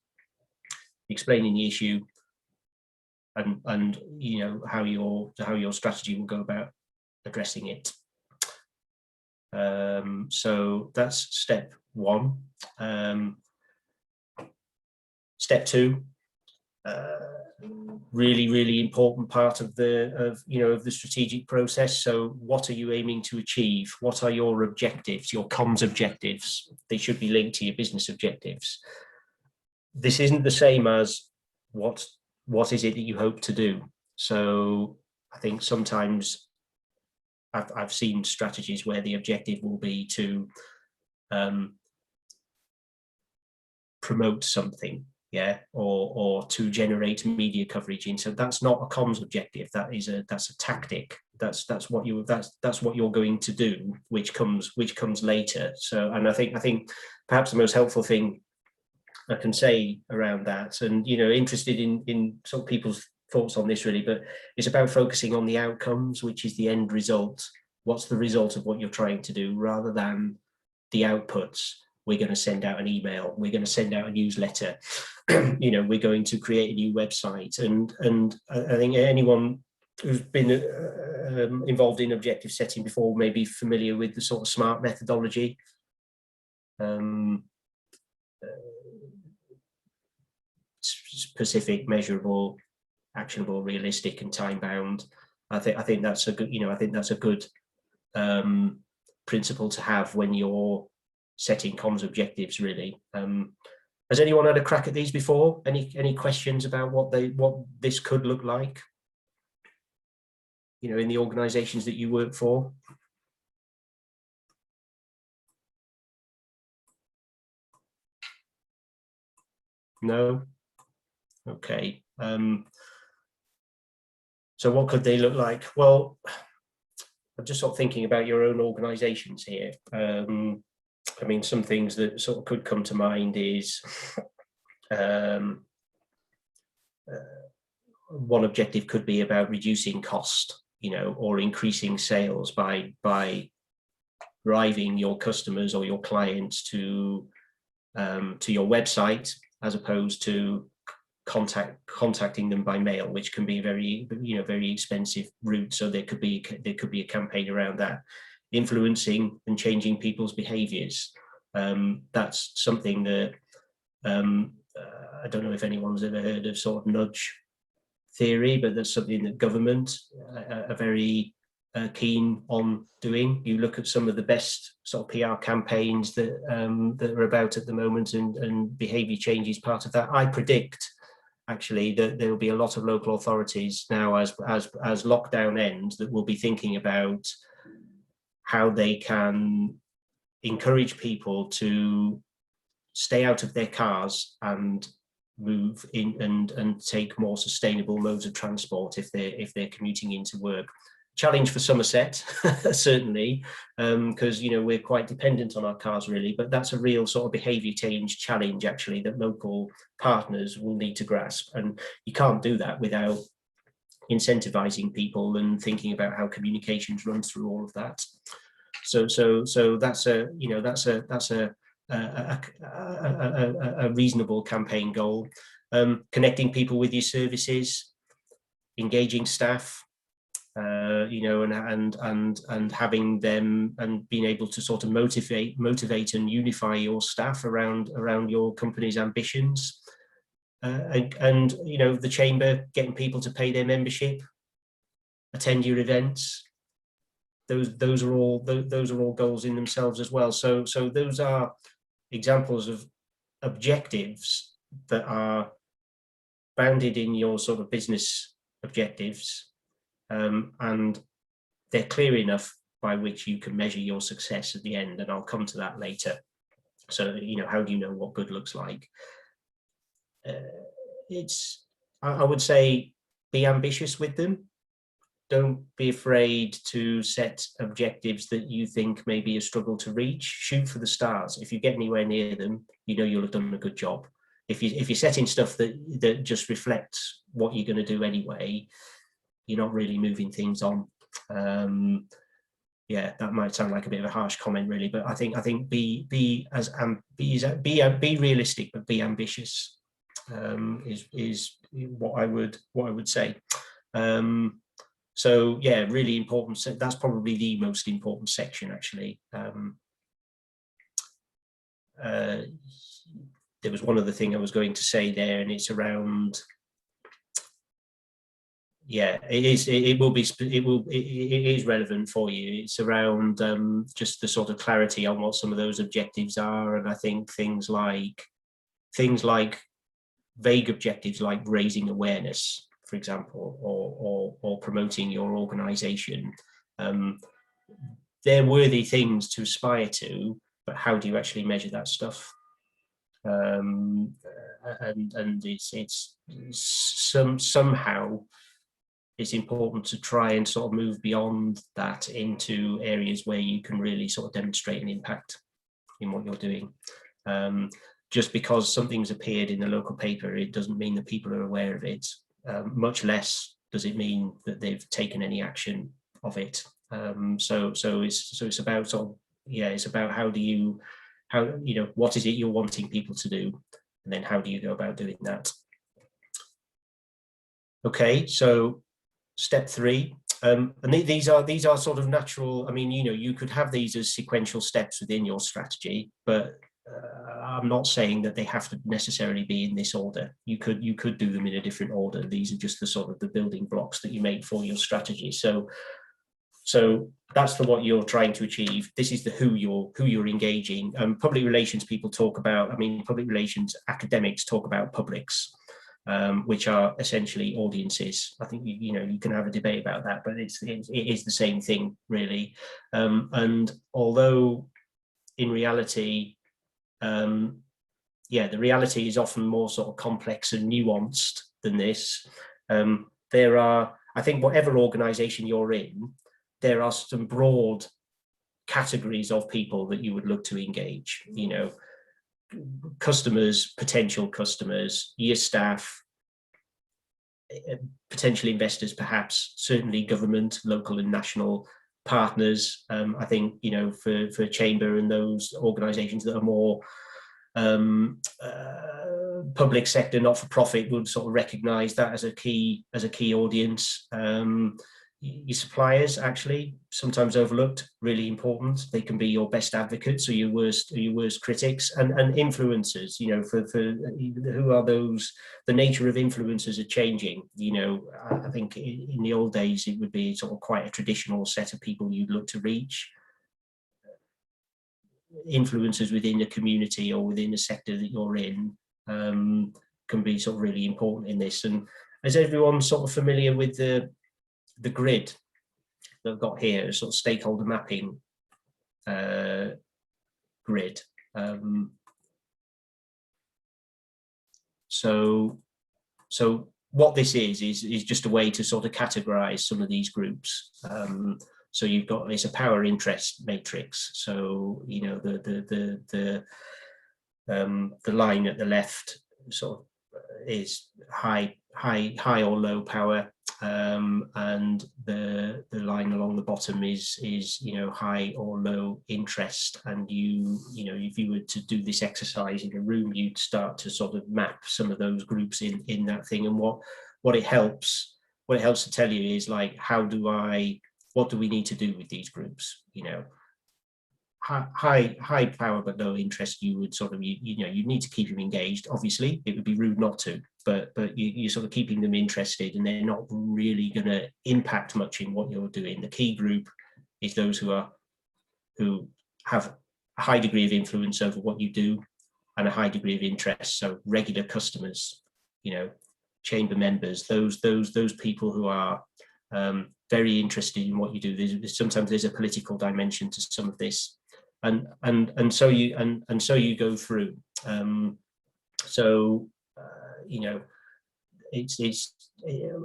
S4: explaining the issue, and how your strategy will go about addressing it. So that's step one. Step two, really important part of the strategic process. So what are you aiming to achieve? What are your objectives, your comms objectives? They should be linked to your business objectives. This isn't the same as what is it that you hope to do. So I think sometimes I've seen strategies where the objective will be to promote something, or to generate media coverage. And so that's not a comms objective. That's a tactic. That's what you're going to do, which comes later. So, and I think perhaps the most helpful thing I can say around that, and interested in sort of people's thoughts on this really, but it's about focusing on the outcomes, which is the end result. What's the result of what you're trying to do, rather than the outputs. We're going to send out an email, we're going to send out a newsletter, we're going to create a new website. And I think anyone who's been involved in objective setting before may be familiar with the sort of SMART methodology. Specific, measurable, actionable, realistic, and time bound. I think that's a good principle to have when you're setting comms objectives, really. Has anyone had a crack at these before? Any questions about what this could look like, in the organizations that you work for? No? Okay. So what could they look like? Well, I'm just sort of thinking about your own organizations here. I mean, some things that sort of could come to mind is one objective could be about reducing cost, or increasing sales by driving your customers or your clients to your website, as opposed to contacting them by mail, which can be very expensive route. So there could be a campaign around that, influencing and changing people's behaviors. That's something that I don't know if anyone's ever heard of sort of nudge theory, but that's something that government are very keen on doing. You look at some of the best sort of PR campaigns that are about at the moment, and behavior change is part of that. I predict actually that there will be a lot of local authorities now, as lockdown ends, that will be thinking about how they can encourage people to stay out of their cars and move in and take more sustainable modes of transport if they're commuting into work. challenge for Somerset, certainly, because we're quite dependent on our cars really, but that's a real sort of behaviour change challenge actually that local partners will need to grasp, and you can't do that without incentivizing people and thinking about how communications runs through all of that. So that's a reasonable campaign goal. Connecting people with your services, engaging staff, and having them and being able to sort of motivate and unify your staff around your company's ambitions, and the chamber getting people to pay their membership, attend your events. Those are all goals in themselves as well. So those are examples of objectives that are bounded in your sort of business objectives. And they're clear enough by which you can measure your success at the end, and I'll come to that later. So, how do you know what good looks like? I would say, be ambitious with them. Don't be afraid to set objectives that you think may be a struggle to reach. Shoot for the stars. If you get anywhere near them, you'll have done a good job. If you're setting stuff that just reflects what you're going to do anyway, you're not really moving things on. Yeah, that might sound like a bit of a harsh comment, really, but I think be realistic, but be ambitious is what I would say. So yeah, really important. So that's probably the most important section, actually. There was one other thing I was going to say there, and it's around. Yeah, it is relevant for you. It's around just the sort of clarity on what some of those objectives are, and I think things like vague objectives like raising awareness, for example, or promoting your organisation. They're worthy things to aspire to, but how do you actually measure that stuff? And it's somehow. It's important to try and sort of move beyond that into areas where you can really sort of demonstrate an impact in what you're doing. Just because something's appeared in the local paper, it doesn't mean that people are aware of it. Much less does it mean that they've taken any action of it. So it's about sort of, it's about what is it you're wanting people to do, and then how do you go about doing that? Okay, so. Step 3, and these are sort of natural. I mean, you could have these as sequential steps within your strategy, but I'm not saying that they have to necessarily be in this order. You could do them in a different order. These are just the sort of the building blocks that you make for your strategy. So that's what you're trying to achieve. This is the who you're engaging. Public relations people talk about. I mean, public relations academics talk about publics. Which are essentially audiences. I think you can have a debate about that, but it is the same thing really. And although in reality, the reality is often more sort of complex and nuanced than this. There are, I think, whatever organisation you're in, there are some broad categories of people that you would look to engage. Customers, potential customers, your staff, potential investors, perhaps, certainly government, local and national partners. I think, for Chamber and those organisations that are more public sector, not for profit, would sort of recognise that as a key audience. Your suppliers, actually, sometimes overlooked, really important. They can be your best advocates or your worst critics, and influencers. For who are those? The nature of influencers are changing. I think in the old days it would be sort of quite a traditional set of people you'd look to reach. Influencers within a community or within a sector that you're in can be sort of really important in this. And is everyone sort of familiar with the grid that I've got here, sort of stakeholder mapping grid? So what this is just a way to sort of categorize some of these groups. So you've got, it's a power interest matrix. So, you know, the line at the left sort of is high or low power, and the line along the bottom is you know, high or low interest. And you know, if you were to do this exercise in a room, you'd start to sort of map some of those groups in that thing. And what it helps to tell you is, like, what do we need to do with these groups? You know, high power but low interest, you would sort of, you know, you need to keep them engaged. Obviously it would be rude not to, but you're sort of keeping them interested, and they're not really going to impact much in what you're doing. The key group is those who have a high degree of influence over what you do and a high degree of interest. So regular customers, you know, chamber members, those people who are very interested in what you do. Sometimes there's a political dimension to some of this, and so you go through. You know,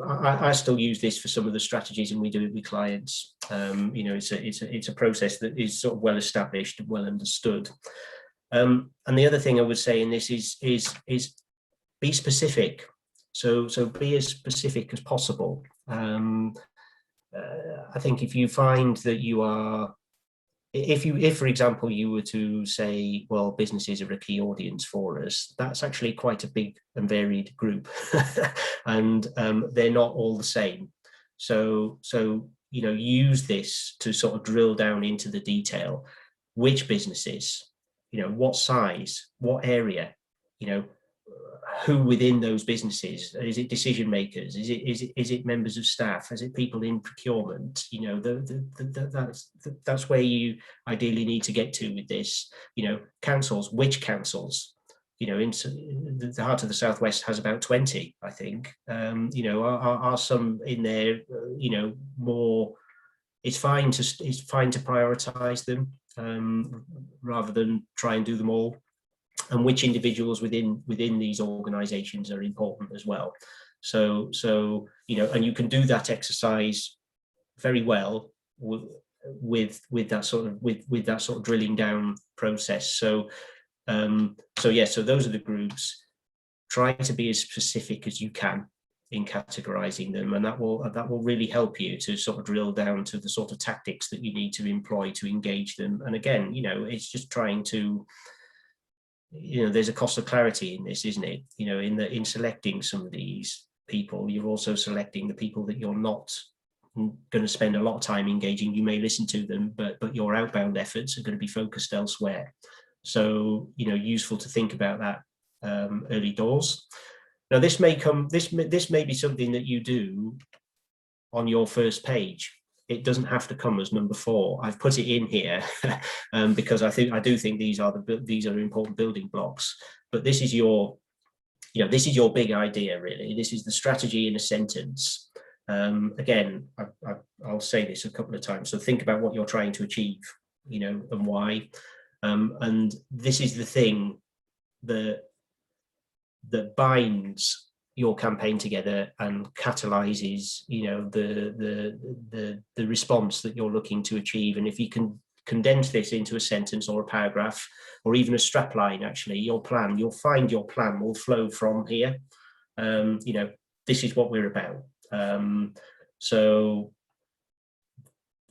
S4: I still use this for some of the strategies, and we do it with clients. You know, it's a process that is sort of well established and well understood. And the other thing I would say in this is be specific. So be as specific as possible. I think if you find that you are, if for example you were to say, well, businesses are a key audience for us, that's actually quite a big and varied group, and they're not all the same. So you know, use this to sort of drill down into the detail. Which businesses, you know, what size, what area, you know, who within those businesses? Is it decision makers? Is it members of staff? Is it people in procurement? You know, that's where you ideally need to get to with this. You know, councils. Which councils? You know, in the Heart of the Southwest has about 20, I think. You know, are some in there? You know, more. It's fine to prioritise them rather than try and do them all. And which individuals within these organisations are important as well. So you know, and you can do that exercise very well with that sort of drilling down process. So yeah, so those are the groups. Try to be as specific as you can in categorising them, and that will really help you to sort of drill down to the sort of tactics that you need to employ to engage them. And again, you know, it's just trying to, you know, there's a cost of clarity in this, isn't it? You know, in selecting some of these people, you're also selecting the people that you're not going to spend a lot of time engaging. You may listen to them, but your outbound efforts are going to be focused elsewhere. So, you know, useful to think about that early doors. Now, this may be something that you do on your first page. It doesn't have to come as number 4. I've put it in here because I do think these are important building blocks. But this is your, you know, this is your big idea, really. This is the strategy in a sentence. Again, I'll say this a couple of times. So think about what you're trying to achieve, you know, and why. And this is the thing that binds your campaign together and catalyzes, you know, the response that you're looking to achieve. And if you can condense this into a sentence or a paragraph or even a strap line, actually, you'll find your plan will flow from here. You know, this is what we're about. So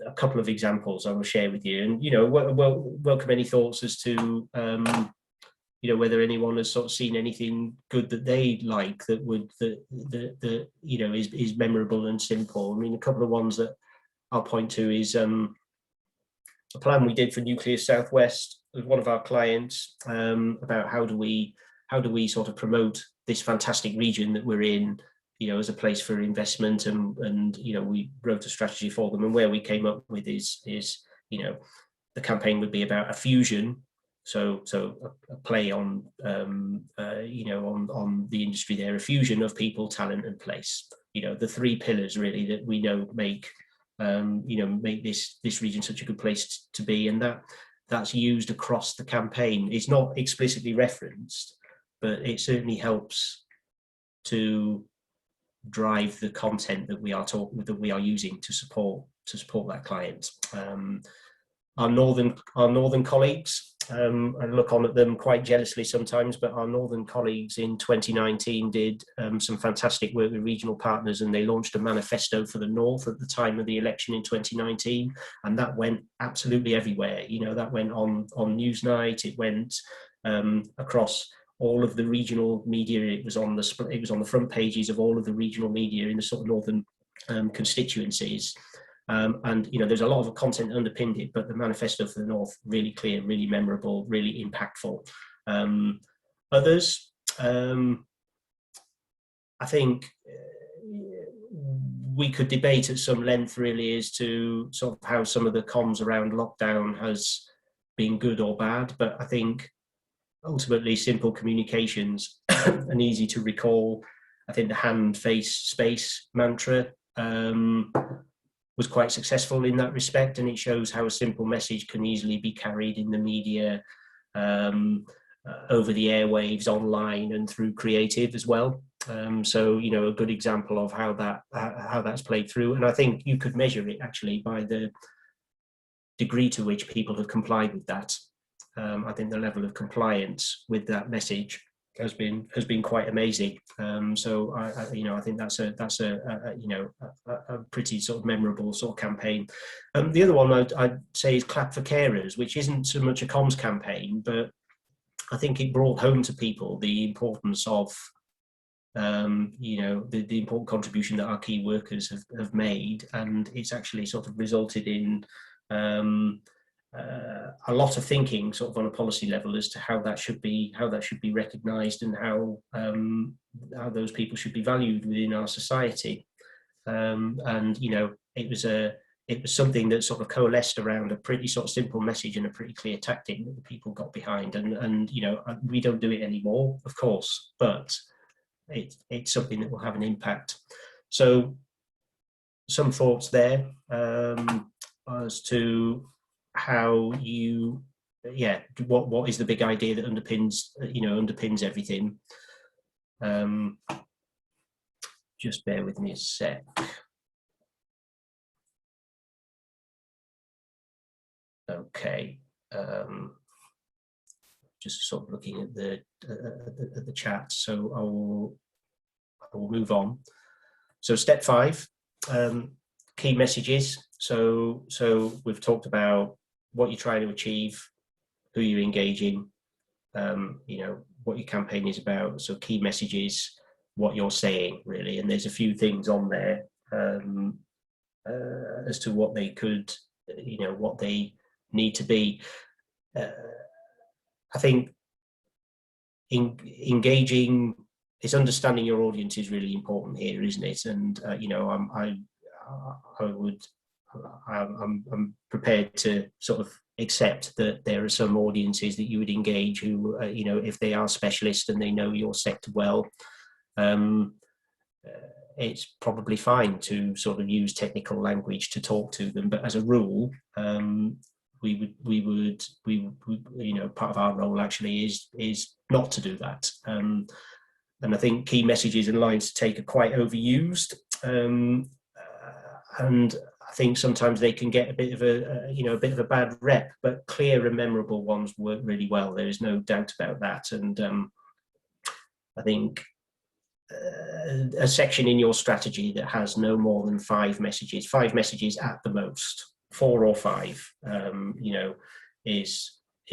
S4: a couple of examples I will share with you, and, you know, welcome any thoughts as to you know, whether anyone has sort of seen anything good that they like that you know, is memorable and simple. I mean, a couple of ones that I'll point to is a plan we did for Nucleus Southwest with one of our clients about how do we sort of promote this fantastic region that we're in, you know, as a place for investment, and you know, we wrote a strategy for them, and where we came up with is you know, the campaign would be about a fusion. So a play on, you know, on the industry there, a fusion of people, talent and place. You know, the 3 pillars really that we know make, you know, make this region such a good place to be. And that's used across the campaign. It's not explicitly referenced, but it certainly helps to drive the content that we are using to support that client. Our northern colleagues, I look on at them quite jealously sometimes, but our northern colleagues in 2019 did some fantastic work with regional partners, and they launched a manifesto for the North at the time of the election in 2019, and that went absolutely everywhere. You know, that went on Newsnight, it went across all of the regional media. It was on the front pages of all of the regional media in the sort of northern constituencies. And you know, there's a lot of content underpinned it, but the manifesto for the North, really clear, really memorable, really impactful. Others, I think we could debate at some length really as to sort of how some of the comms around lockdown has been good or bad, but I think ultimately simple communications and easy to recall. I think the hand, face, space mantra was quite successful in that respect, and it shows how a simple message can easily be carried in the media, over the airwaves, online, and through creative as well. So, you know, a good example of how that's played through. And I think you could measure it actually by the degree to which people have complied with that. I think the level of compliance with that message has been quite amazing. So I think that's a pretty sort of memorable sort of campaign. The other one I'd say is Clap for Carers, which isn't so much a comms campaign, but I think it brought home to people the importance of the important contribution that our key workers have made, and it's actually sort of resulted in a lot of thinking sort of on a policy level as to how that should be recognised, and how those people should be valued within our society. And you know, it was something that sort of coalesced around a pretty sort of simple message and a pretty clear tactic that the people got behind. And you know, we don't do it anymore, of course, but it's something that will have an impact. So some thoughts there as to how what is the big idea that underpins everything. Just bear with me a sec. Okay, just sort of looking at the chat, so I will move on. So step 5, key messages. So we've talked about what you're trying to achieve, who you're engaging, what your campaign is about. So key messages, what you're saying really, and there's a few things on there as to what they could, what they need to be. I think engaging is understanding your audience is really important here, isn't it? And I'm prepared to sort of accept that there are some audiences that you would engage who, if they are specialists and they know your sector well, it's probably fine to sort of use technical language to talk to them. But as a rule, we would part of our role actually is not to do that. And I think key messages and lines to take are quite overused. And I think sometimes they can get a bit of a bad rep, but clear and memorable ones work really well. There is no doubt about that. And I think a section in your strategy that has no more than 5 messages at the most, 4 or 5, is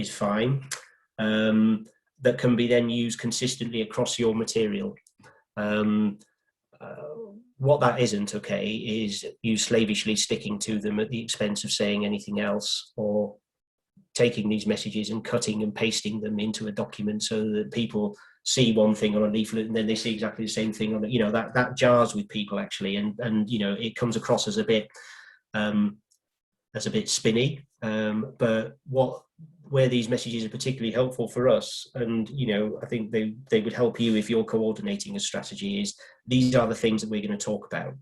S4: fine. That can be then used consistently across your material. What that isn't okay is you slavishly sticking to them at the expense of saying anything else, or taking these messages and cutting and pasting them into a document so that people see one thing on a leaflet and then they see exactly the same thing on it. That jars with people actually, and it comes across as a bit spinny. But where these messages are particularly helpful for us, and I think they would help you if you're coordinating a strategy, is these are the things that we're going to talk about.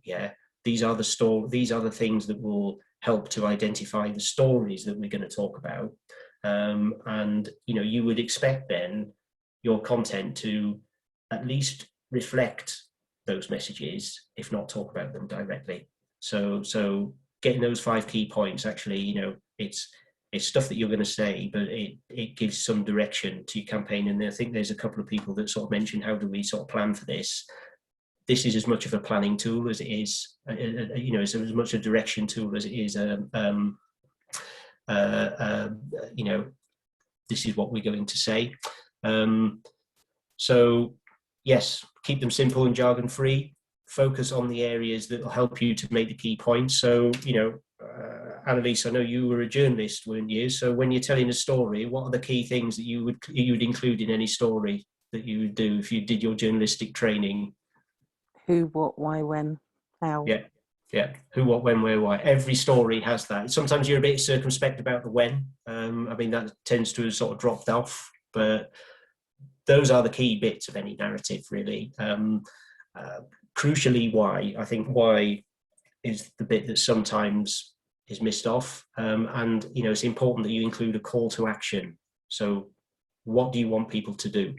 S4: These are the things that will help to identify the stories that we're going to talk about. And you would expect then your content to at least reflect those messages, if not talk about them directly. So getting those 5 key points, actually, you know, it's stuff that you're going to say, but it gives some direction to your campaign. And I think there's a couple of people that sort of mentioned, how do we sort of plan for this? This is as much of a planning tool as it is, you know, as much a direction tool as it is, you know, this is what we're going to say. So yes, keep them simple and jargon free. Focus on the areas that will help you to make the key points. So, you know, Annalise, I know you were a journalist, weren't you? So when you're telling a story, what are the key things that you would include in any story that you would do if you did your journalistic training?
S3: Who, what, why, when, how.
S4: Yeah, yeah. Who, what, when, where, why. Every story has that. Sometimes you're a bit circumspect about the when. I mean, that tends to have sort of dropped off, but those are the key bits of any narrative, really. Crucially, why. I think why is the bit that sometimes is missed off. And, you know, it's important that you include a call to action. So what do you want people to do?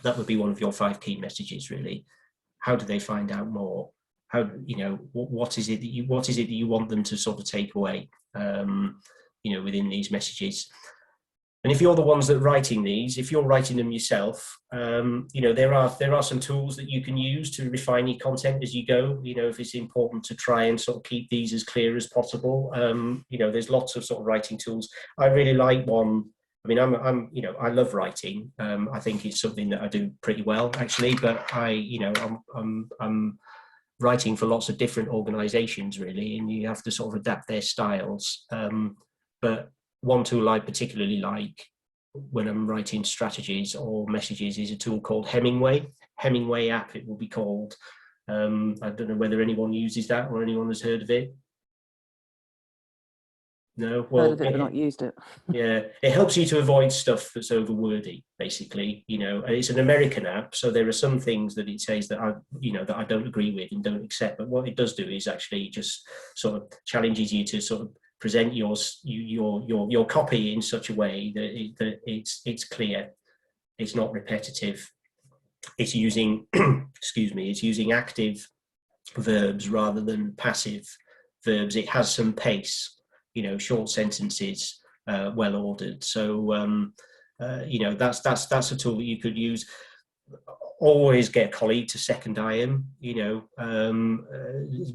S4: That would be one of your 5 key messages, really. How do they find out more? How, you know, what is it that you want them to sort of take away, you know, within these messages? And if you're the ones that are writing these, if you're writing them yourself, you know, there are some tools that you can use to refine your content as you go. You know, if it's important to try and sort of keep these as clear as possible, you know, there's lots of sort of writing tools. I really like one. I mean, I'm you know, I love writing. I think it's something that I do pretty well, actually. But you know, I'm writing for lots of different organisations, really, and you have to sort of adapt their styles. But one tool I particularly like when I'm writing strategies or messages is a tool called Hemingway app, it will be called. I don't know whether anyone uses that or anyone has heard of it. No, well,
S3: heard of it, but not used it.
S4: Yeah, it helps you to avoid stuff that's over wordy, basically. You know, and it's an American app, so there are some things that it says that I don't agree with and don't accept. But what it does do is actually just sort of challenges you to sort of present your copy in such a way that it's clear, it's not repetitive, it's using excuse me, it's using active verbs rather than passive verbs. It has some pace, you know, short sentences, well ordered. So you know, that's a tool that you could use. Always get a colleague to second IM, you know,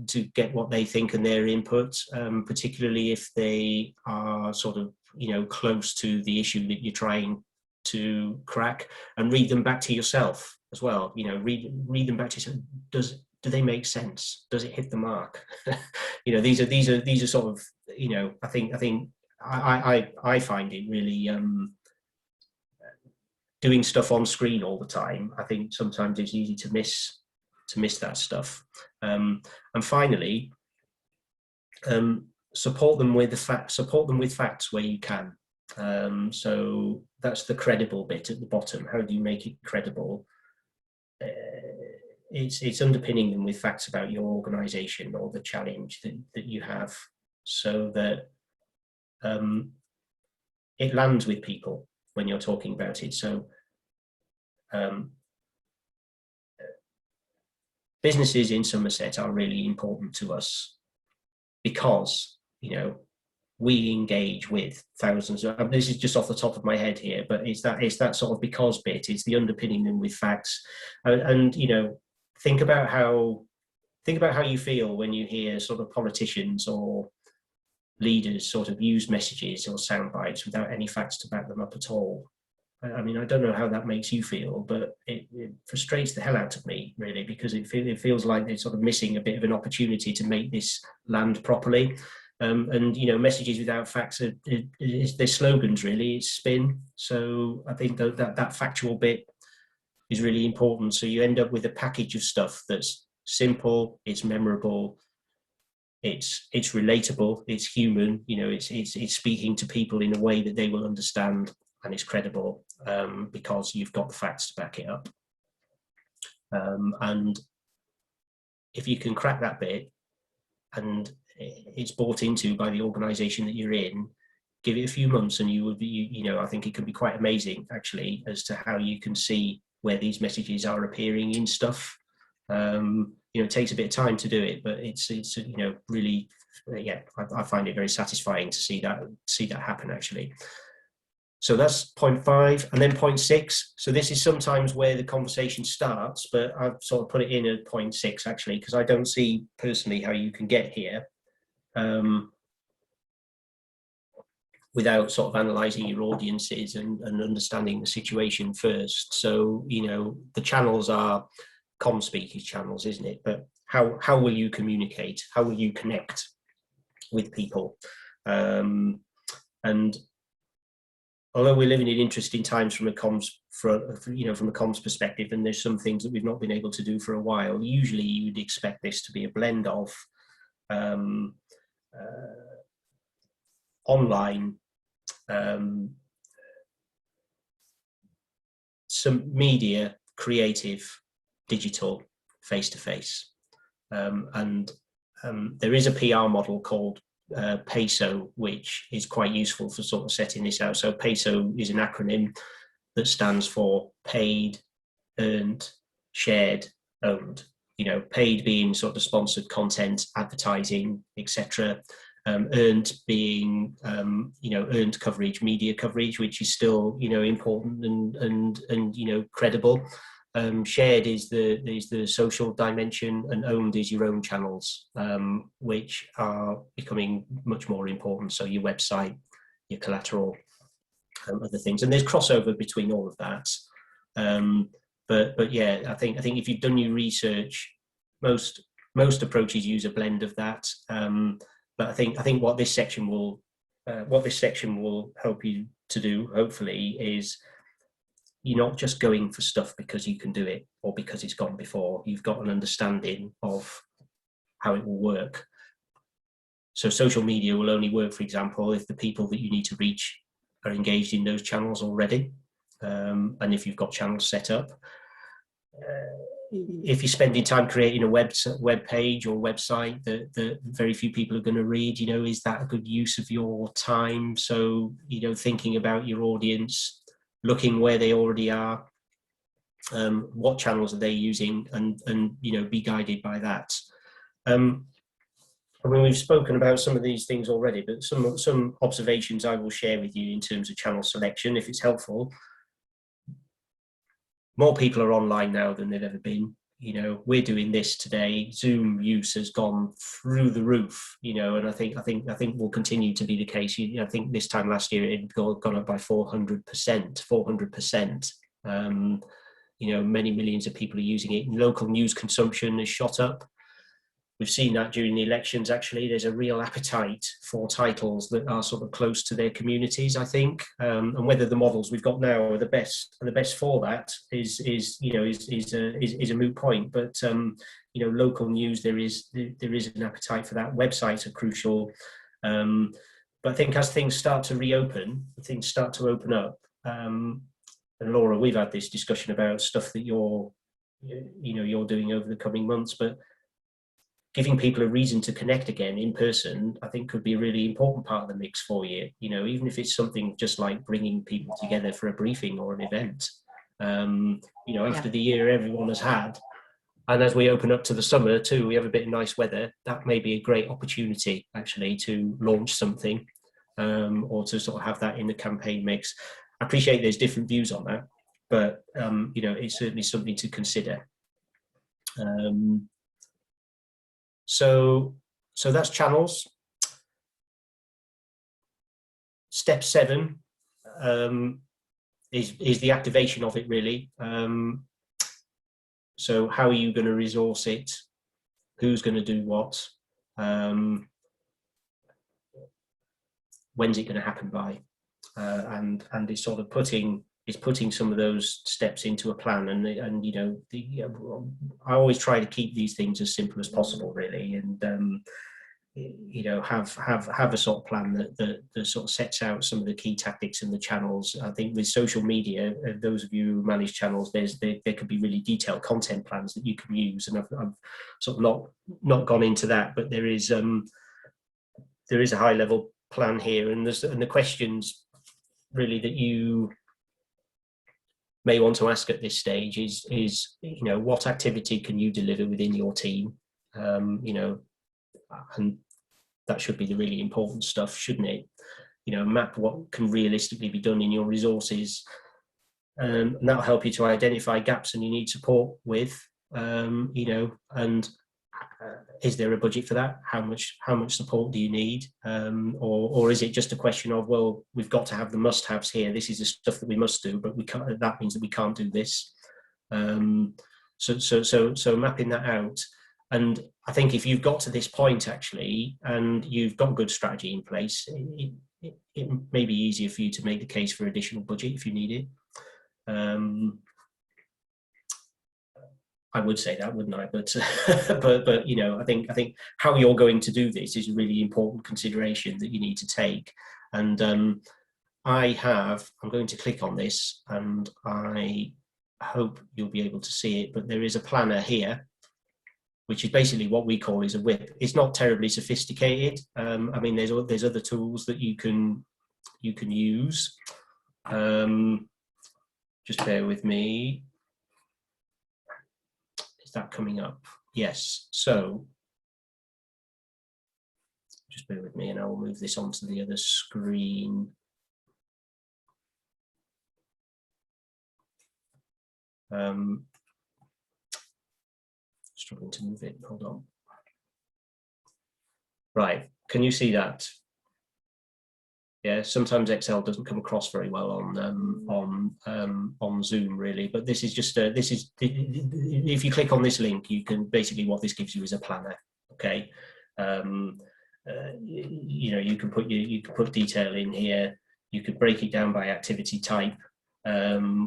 S4: to get what they think and their input, particularly if they are sort of, you know, close to the issue that you're trying to crack, and read them back to yourself as well. You know, read them back to yourself. Do they make sense? Does it hit the mark? You know, these are sort of, you know, I think I find it really, doing stuff on screen all the time, I think sometimes it's easy to miss that stuff. And finally, support them with facts where you can. So that's the credible bit at the bottom. How do you make it credible? It's underpinning them with facts about your organisation or the challenge that you have, so that it lands with people when you're talking about it. So businesses in Somerset are really important to us because, you know, we engage with thousands of, this is just off the top of my head here, but it's that sort of because bit. It's the underpinning them with facts, and you know, think about how you feel when you hear sort of politicians or leaders sort of use messages or sound bites without any facts to back them up at all. I mean, I don't know how that makes you feel, but it frustrates the hell out of me, really, because it feels like they're sort of missing a bit of an opportunity to make this land properly. And, you know, messages without facts, they're slogans, really, it's spin. So I think that factual bit is really important. So you end up with a package of stuff that's simple, it's memorable, it's relatable, it's human, you know, it's speaking to people in a way that they will understand, and it's credible, because you've got the facts to back it up. And if you can crack that bit and it's bought into by the organisation that you're in, give it a few months and you will be, you know, I think it can be quite amazing actually as to how you can see where these messages are appearing in stuff. You know, it takes a bit of time to do it, but it's you know, really, yeah, I find it very satisfying to see that happen actually. So that's point 5, and then point 6. So this is sometimes where the conversation starts, but I've sort of put it in at point 6 actually, because I don't see personally how you can get here without sort of analysing your audiences and understanding the situation first. So, you know, the channels are comm speakers channels, isn't it? But how will you communicate? How will you connect with people? And although we're living in interesting times from a comms, from a comms perspective, and there's some things that we've not been able to do for a while, usually you'd expect this to be a blend of online, some media, creative, digital, face-to-face. And there is a PR model called PESO, which is quite useful for sort of setting this out. So PESO is an acronym that stands for paid, earned, shared, owned. You know, paid being sort of sponsored content, advertising, etc. Earned being, you know, earned coverage, media coverage, which is still, you know, important and you know, credible. Shared is the social dimension, and owned is your own channels, which are becoming much more important. So your website, your collateral, other things, and there's crossover between all of that. But yeah, I think if you've done your research, most approaches use a blend of that. But I think what this section will help you to do, hopefully, is you're not just going for stuff because you can do it or because it's gone before. You've got an understanding of how it will work. So social media will only work, for example, if the people that you need to reach are engaged in those channels already, and if you've got channels set up. If you're spending time creating a web page or website that very few people are going to read, you know, is that a good use of your time? So, you know, thinking about your audience, looking where they already are, what channels are they using, and you know, be guided by that. I mean, we've spoken about some of these things already, but some observations I will share with you in terms of channel selection, if it's helpful. More people are online now than they've ever been. You know, we're doing this today. Zoom use has gone through the roof. You know, and I think will continue to be the case. You know, I think this time last year it had gone up by 400%. 400%. You know, many millions of people are using it. Local news consumption has shot up. We've seen that during the elections, actually. There's a real appetite for titles that are sort of close to their communities, I think. And whether the models we've got now are the best for that is a moot point. But you know, local news, there is an appetite for that. Websites are crucial. But I think as things start to reopen, things start to open up. And Laura, we've had this discussion about stuff that you're doing over the coming months, but giving people a reason to connect again in person, I think, could be a really important part of the mix for you. You know, even if it's something just like bringing people together for a briefing or an event. You know, after the year everyone has had, and as we open up to the summer too, we have a bit of nice weather. That may be a great opportunity actually to launch something, or to sort of have that in the campaign mix. I appreciate there's different views on that, but you know, it's certainly something to consider. So that's channels. Step 7 is the activation of it, really. So how are you going to resource it? Who's going to do what? When's it going to happen by? And it's sort of putting some of those steps into a plan, and you know, I always try to keep these things as simple as possible, really, and you know, have a sort of plan that sort of sets out some of the key tactics and the channels. I think with social media, those of you who manage channels, there could be really detailed content plans that you can use, and I've sort of not gone into that, but there is a high level plan here, and the questions really that you may want to ask at this stage is what activity can you deliver within your team, and that should be the really important stuff, shouldn't it? Map what can realistically be done in your resources, and that'll help you to identify gaps and you need support with, and is there a budget for that? How much support do you need? Or is it just a question of, well, we've got to have the must-haves here. This is the stuff that we must do, but we can't. That means that we can't do this. So mapping that out. And I think if you've got to this point actually, and you've got good strategy in place, it may be easier for you to make the case for additional budget if you need it. I would say that, wouldn't I? But I think how you're going to do this is a really important consideration that you need to take. And I'm going to click on this, and I hope you'll be able to see it. But there is a planner here, which is basically what we call is a whip. It's not terribly sophisticated. I mean, there's other tools that you can use. Just bear with me. Is that coming up? Yes. So just bear with me, and I will move this onto the other screen. Struggling to move it. Hold on. Right. Can you see that? Yeah. Sometimes Excel doesn't come across very well on Zoom, really. But this is just if you click on this link, you can basically, what this gives you is a planner. Okay. You can put detail in here. You could break it down by activity type,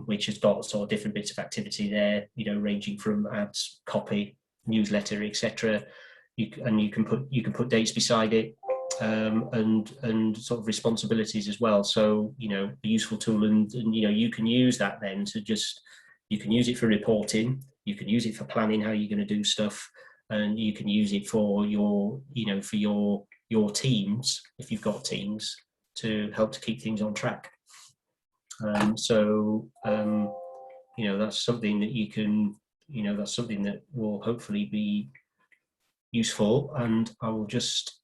S4: which has got sort of different bits of activity there. Ranging from ads, copy, newsletter, etc. You can put dates beside it, and sort of responsibilities as well. So a useful tool, and you can use that then to you can use it for reporting, you can use it for planning how you're going to do stuff, and you can use it for your teams, if you've got teams, to help to keep things on track. That's something that you can, that's something that will hopefully be useful. And I will just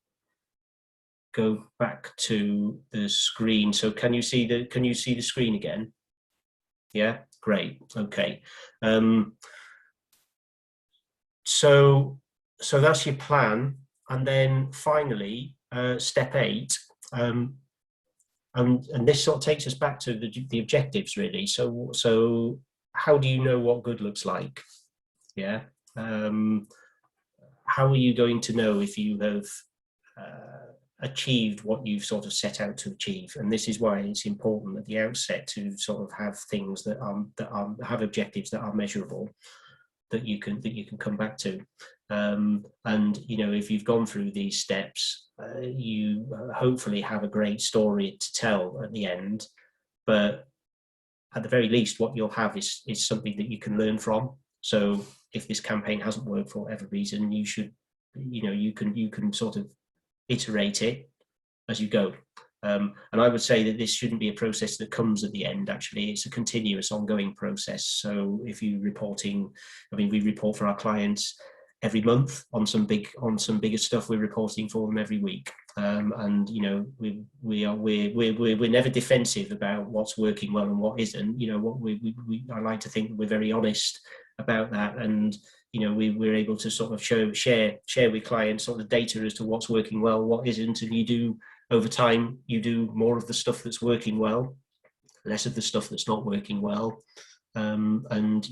S4: go back to the screen. So can you see the screen again? Yeah, great. Okay. So that's your plan. And then finally, step 8, and this sort of takes us back to the objectives, really. So how do you know what good looks like? Yeah. How are you going to know if you have achieved what you've sort of set out to achieve? And this is why it's important at the outset to sort of have things that have objectives that are measurable, that you can come back to. And if you've gone through these steps, you hopefully have a great story to tell at the end. But at the very least, what you'll have is something that you can learn from. So if this campaign hasn't worked for whatever reason, you can sort of iterate it as you go. And I would say that this shouldn't be a process that comes at the end. Actually, it's a continuous, ongoing process. So if you're reporting, we report for our clients every month on some bigger stuff. We're reporting for them every week, and we're never defensive about what's working well and what isn't. I like to think that we're very honest about that, and we're able to sort of share with clients sort of data as to what's working well, what isn't, and over time you do more of the stuff that's working well, less of the stuff that's not working well, and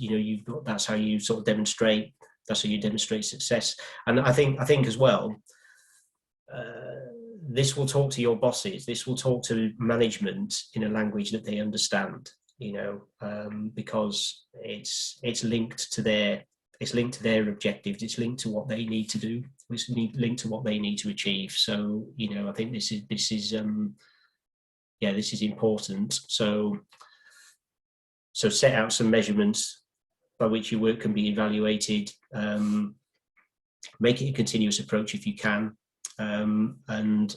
S4: that's how you sort of demonstrate. That's how you demonstrate success. And I think as well, this will talk to your bosses. This will talk to management in a language that they understand. Because it's linked to their objectives. It's linked to what they need to do. It's linked to what they need to achieve. So I think this is important. So set out some measurements by which your work can be evaluated. Make it a continuous approach if you can. And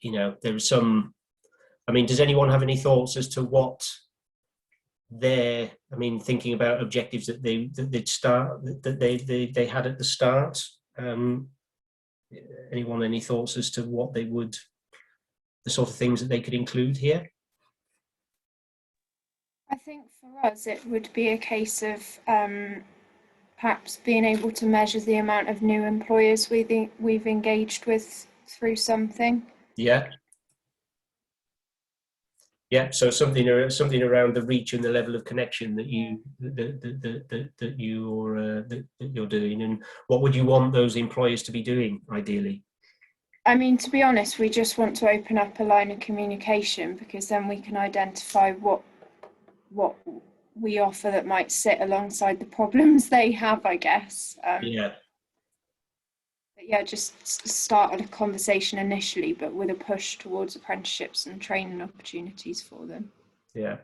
S4: there are some. Does anyone have any thoughts as to what there, I mean, thinking about objectives that they had at the start. Anyone, any thoughts as to what they would, the sort of things that they could include here?
S7: I think for us it would be a case of perhaps being able to measure the amount of new employers we've engaged with through something.
S4: Yeah. Yeah, so something around the reach and the level of connection that you're doing, and what would you want those employers to be doing ideally?
S7: I mean, to be honest, we just want to open up a line of communication, because then we can identify what we offer that might sit alongside the problems they have, I guess.
S4: Yeah.
S7: But yeah, just start a conversation initially, but with a push towards apprenticeships and training opportunities for them.
S4: Yeah.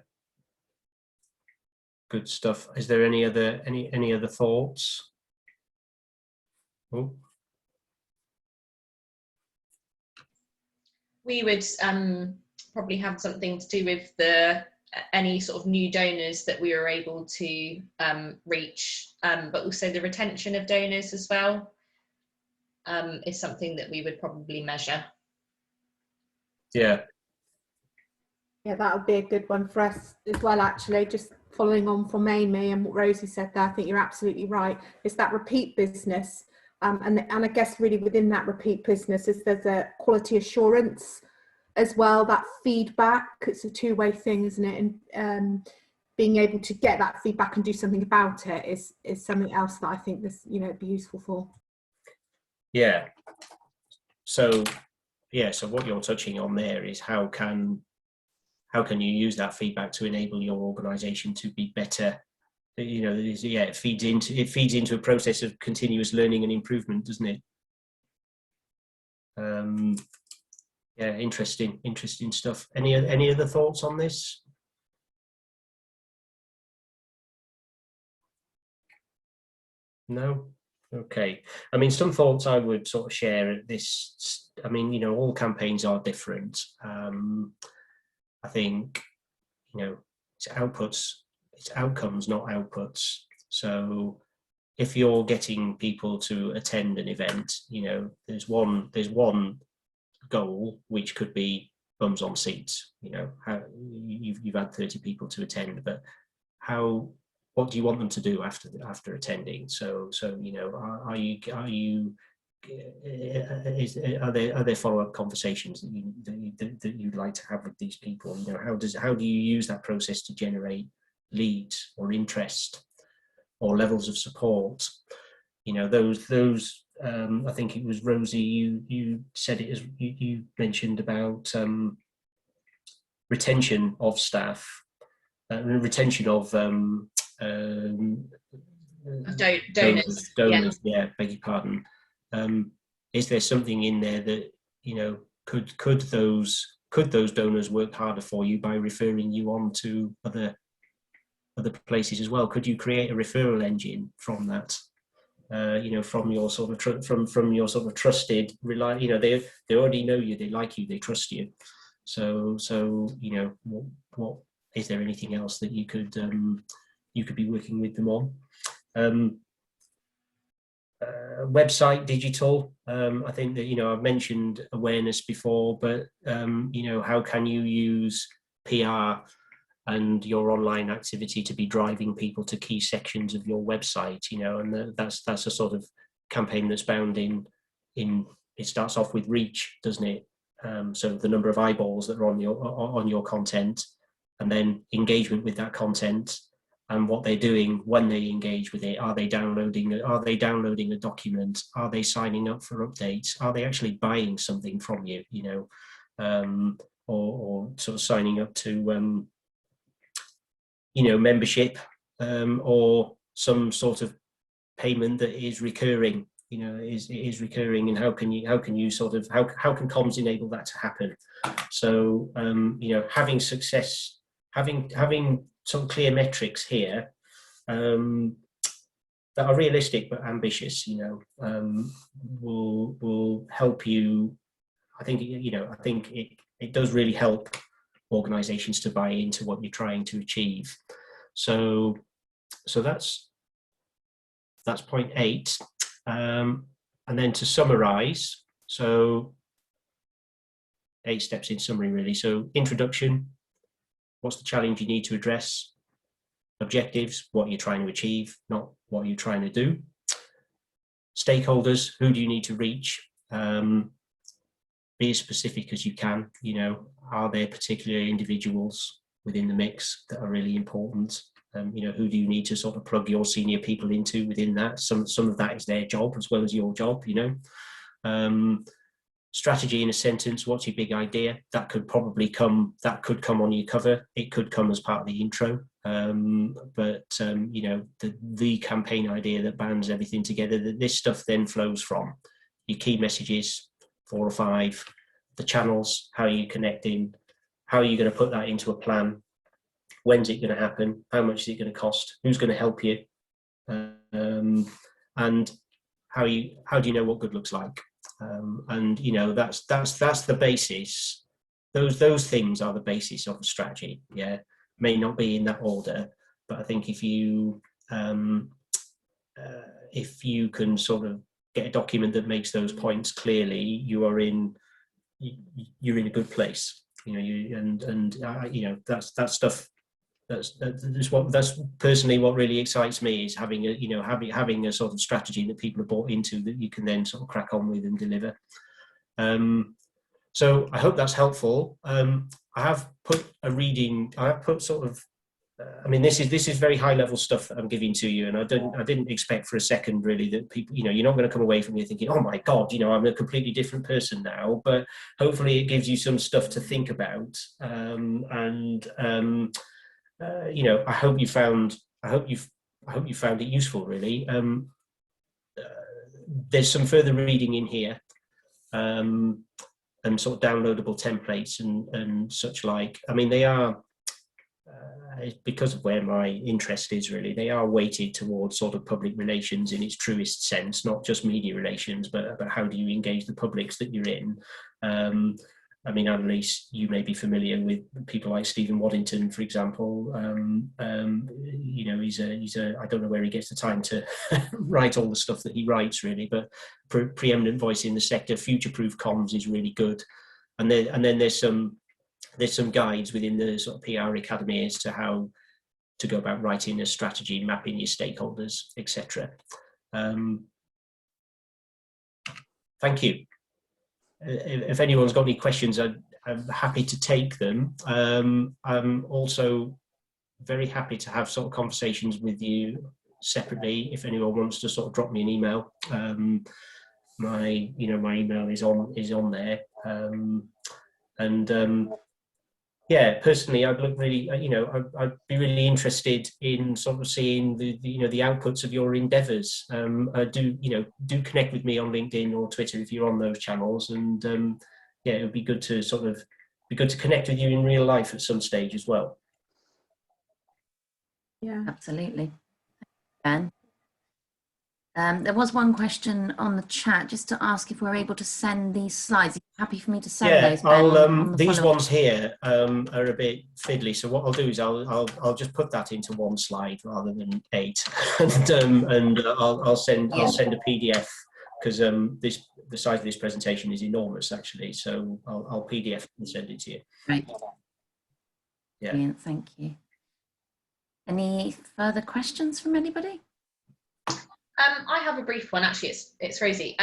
S4: Good stuff. Is there any other thoughts? Oh.
S11: We would probably have something to do with any sort of new donors that we were able to reach, but also the retention of donors as well is something that we would probably measure.
S4: Yeah.
S12: Yeah, that would be a good one for us as well, actually. Just following on from Amy and what Rosie said there, I think you're absolutely right. It's that repeat business. And I guess really within that repeat business is there's a quality assurance as well, that feedback. It's a two-way thing, isn't it? And being able to get that feedback and do something about it is something else that I think this, it'd be useful for. Yeah.
S4: So what you're touching on there is how can you use that feedback to enable your organisation to be better? It feeds into a process of continuous learning and improvement, doesn't it? Yeah, interesting stuff. Any other thoughts on this? No? Okay. I mean, some thoughts I would sort of share at this. I mean, all campaigns are different. I think, it's outputs, it's outcomes, not outputs. So if you're getting people to attend an event, there's one goal, which could be bums on seats. You've had 30 people to attend, but what do you want them to do after attending? So are there follow-up conversations that you'd like to have with these people? How do you use that process to generate leads or interest or levels of support? Those I think it was Rosie, you said it as you mentioned about retention of staff, retention of donors. Yeah, beg your pardon. Is there something in there that could those donors work harder for you by referring you on to other places as well? Could you create a referral engine from that? From your sort of from your sort of trusted, they already know you, they like you, they trust you. So what is there anything else that you could be working with them on? Website, digital. I think that I've mentioned awareness before, but how can you use PR and your online activity to be driving people to key sections of your website, and that's a sort of campaign that's bound in it starts off with reach, doesn't it? So the number of eyeballs that are on your content, and then engagement with that content and what they're doing when they engage with it. Are they downloading a document? Are they signing up for updates? Are they actually buying something from you, or sort of signing up to membership, or some sort of payment that is recurring, is recurring, and how can comms enable that to happen? So having success, having some clear metrics here that are realistic but ambitious, will help you. I think it does really help organizations to buy into what you're trying to achieve. So that's point 8. And then to summarize, so 8 steps in summary really. So introduction, what's the challenge you need to address? Objectives, what you're trying to achieve, not what you're trying to do. Stakeholders, who do you need to reach? Be as specific as you can. You know, are there particular individuals within the mix that are really important? You know, who do you need to sort of plug your senior people into within that? Some of that is their job as well as your job, you know. Strategy in a sentence, what's your big idea? That could probably come, that could come on your cover. It could come as part of the intro. You know, the campaign idea that bands everything together, that this stuff then flows from your key messages, 4 or 5, the channels, how are you connecting, how are you going to put that into a plan, when's it going to happen, how much is it going to cost, who's going to help you, and how do you know what good looks like. And you know, that's the basis. Those things are the basis of a strategy. Yeah, may not be in that order, but I think if you can sort of get a document that makes those points clearly, you're in a good place. You know, you know, that's stuff. That's personally what really excites me, is having a sort of strategy that people are bought into, that you can then sort of crack on with and deliver. So I hope that's helpful. I have put sort of, I mean, this is very high level stuff that I'm giving to you, and I didn't expect for a second really that people, you know, you're not going to come away from here thinking, oh my God, you know, I'm a completely different person now. But hopefully it gives you some stuff to think about, you know, I hope you found it useful, really. There's some further reading in here, and sort of downloadable templates and such like. I mean, they are, because of where my interest is really, they are weighted towards sort of public relations in its truest sense, not just media relations, but how do you engage the publics that you're in. I mean, Annalise, you may be familiar with people like Stephen Waddington, for example. You know, he's a I don't know where he gets the time to write all the stuff that he writes, really, but preeminent voice in the sector. Future-proof comms is really good, and then there's some guides within the sort of PR academy as to how to go about writing a strategy, mapping your stakeholders, etc. Thank you. If anyone's got any questions, I'm happy to take them. I'm also very happy to have sort of conversations with you separately if anyone wants to sort of drop me an email. My email is on there, yeah, personally, I'd look really, you know, I'd be really interested in sort of seeing the outputs of your endeavours. Do connect with me on LinkedIn or Twitter if you're on those channels, and yeah, it would be good to connect with you in real life at some stage as well.
S12: Yeah,
S1: absolutely. Ben, there was one question on the chat just to ask if we're able to send these slides. Are you happy for me to send those, Ben?
S4: These ones here are a bit fiddly, so what I'll do is I'll just put that into one slide rather than 8, and I'll send a PDF, because the size of this presentation is enormous actually. So I'll PDF and send it to you.
S1: Right. Yeah. Brilliant. Thank you. Any further questions from anybody?
S11: I have a brief one, actually. It's Rosie.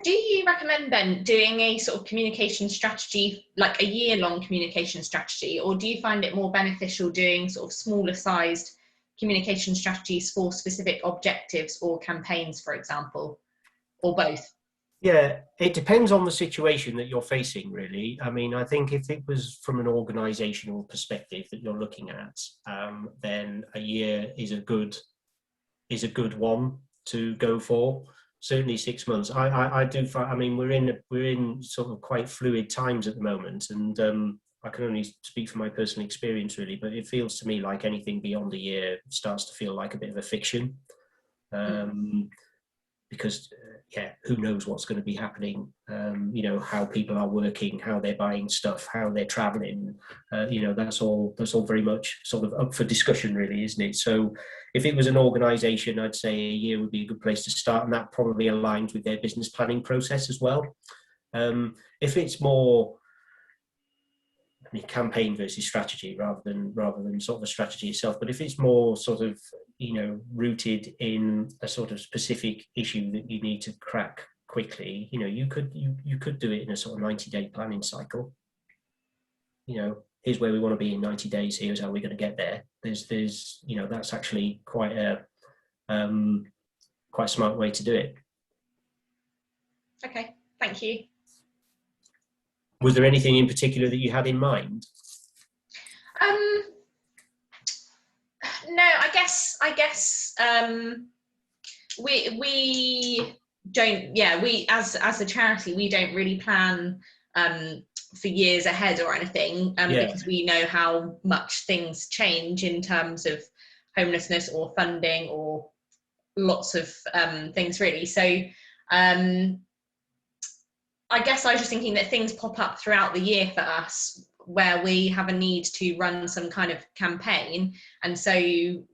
S11: Do you recommend, Ben, doing a sort of communication strategy, like a year-long communication strategy, or do you find it more beneficial doing sort of smaller sized communication strategies for specific objectives or campaigns, for example, or both?
S4: Yeah, it depends on the situation that you're facing, really. I mean, I think if it was from an organizational perspective that you're looking at, then a year is a good one to go for. Certainly 6 months. I do find, I mean, we're in sort of quite fluid times at the moment, and I can only speak from my personal experience really, but it feels to me like anything beyond a year starts to feel like a bit of a fiction, because yeah, who knows what's going to be happening, you know, how people are working, how they're buying stuff, how they're traveling, you know, that's all very much sort of up for discussion, really, isn't it? So if it was an organization, I'd say a year would be a good place to start, and that probably aligns with their business planning process as well. If it's more campaign versus strategy rather than sort of a strategy itself, but if it's more sort of, you know, rooted in a sort of specific issue that you need to crack quickly, you know, you could do it in a sort of 90-day planning cycle. You know, here's where we want to be in 90 days, here's how we're going to get there. There's you know, that's actually quite a quite smart way to do it.
S11: Okay, thank you.
S4: Was there anything in particular that you had in mind?
S11: No, I guess we don't, yeah, we as a charity, we don't really plan for years ahead or anything, because we know how much things change in terms of homelessness or funding or lots of things, really. So I guess I was just thinking that things pop up throughout the year for us where we have a need to run some kind of campaign, and so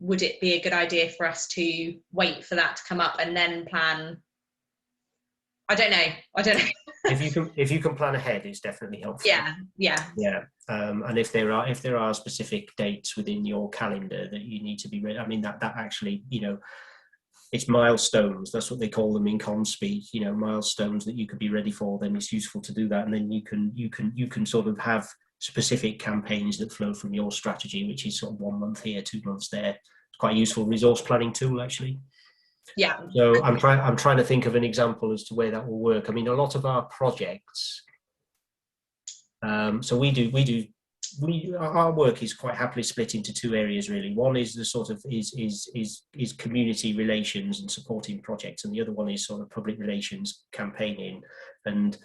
S11: would it be a good idea for us to wait for that to come up and then plan? I don't know.
S4: If you can plan ahead, it's definitely helpful. Yeah. And if there are specific dates within your calendar that you need to be ready, I mean, that actually, you know, it's milestones. That's what they call them in comms speak. You know, milestones that you could be ready for. Then it's useful to do that, and then you can sort of have specific campaigns that flow from your strategy, which is sort of 1 month here, 2 months there. It's quite a useful resource planning tool, actually.
S11: Yeah.
S4: So I'm trying to think of an example as to where that will work. I mean, a lot of our projects. So our work is quite happily split into 2 areas, really. One is the sort of is community relations and supporting projects, and the other one is sort of public relations campaigning. And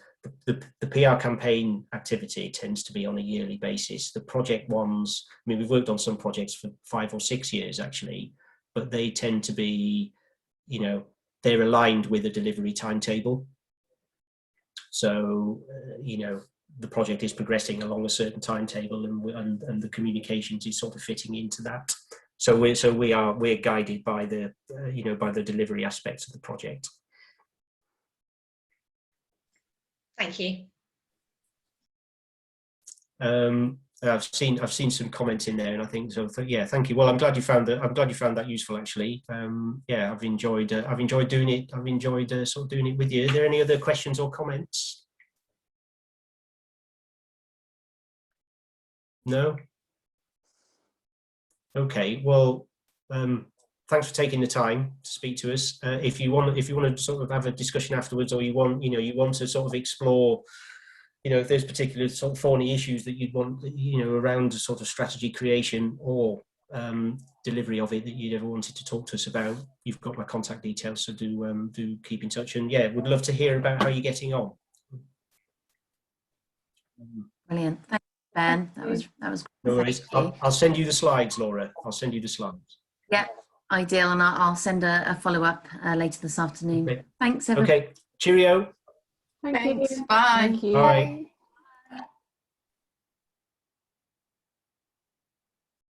S4: the PR campaign activity tends to be on a yearly basis. The project ones, I mean, we've worked on some projects for 5 or 6 years actually, but they tend to be, you know, they're aligned with a delivery timetable. So, you know, the project is progressing along a certain timetable, and the communications is sort of fitting into that. So we're guided by the you know, by the delivery aspects of the project.
S11: Thank you.
S4: I've seen some comments in there, and I think so. Yeah, thank you. Well, I'm glad you found that useful. Actually, yeah, I've enjoyed doing it. I've enjoyed sort of doing it with you. Are there any other questions or comments? No. Okay. Well, thanks for taking the time to speak to us. If you want to sort of have a discussion afterwards, or you want to sort of explore, you know, if there's particular sort of thorny issues that you'd want, you know, around sort of strategy creation or delivery of it that you'd ever wanted to talk to us about, you've got my contact details, so do keep in touch. And yeah, would love to hear about how you're getting on.
S1: Brilliant. Thank you, Ben. That was
S4: no worries. I'll send you the slides, Laura. I'll send you the slides.
S1: Yeah, ideal, and I'll send a follow-up later this afternoon.
S4: Okay.
S1: Thanks, everybody.
S4: Okay. Cheerio.
S12: Thanks.
S2: Bye.
S3: Thank you.
S4: Bye.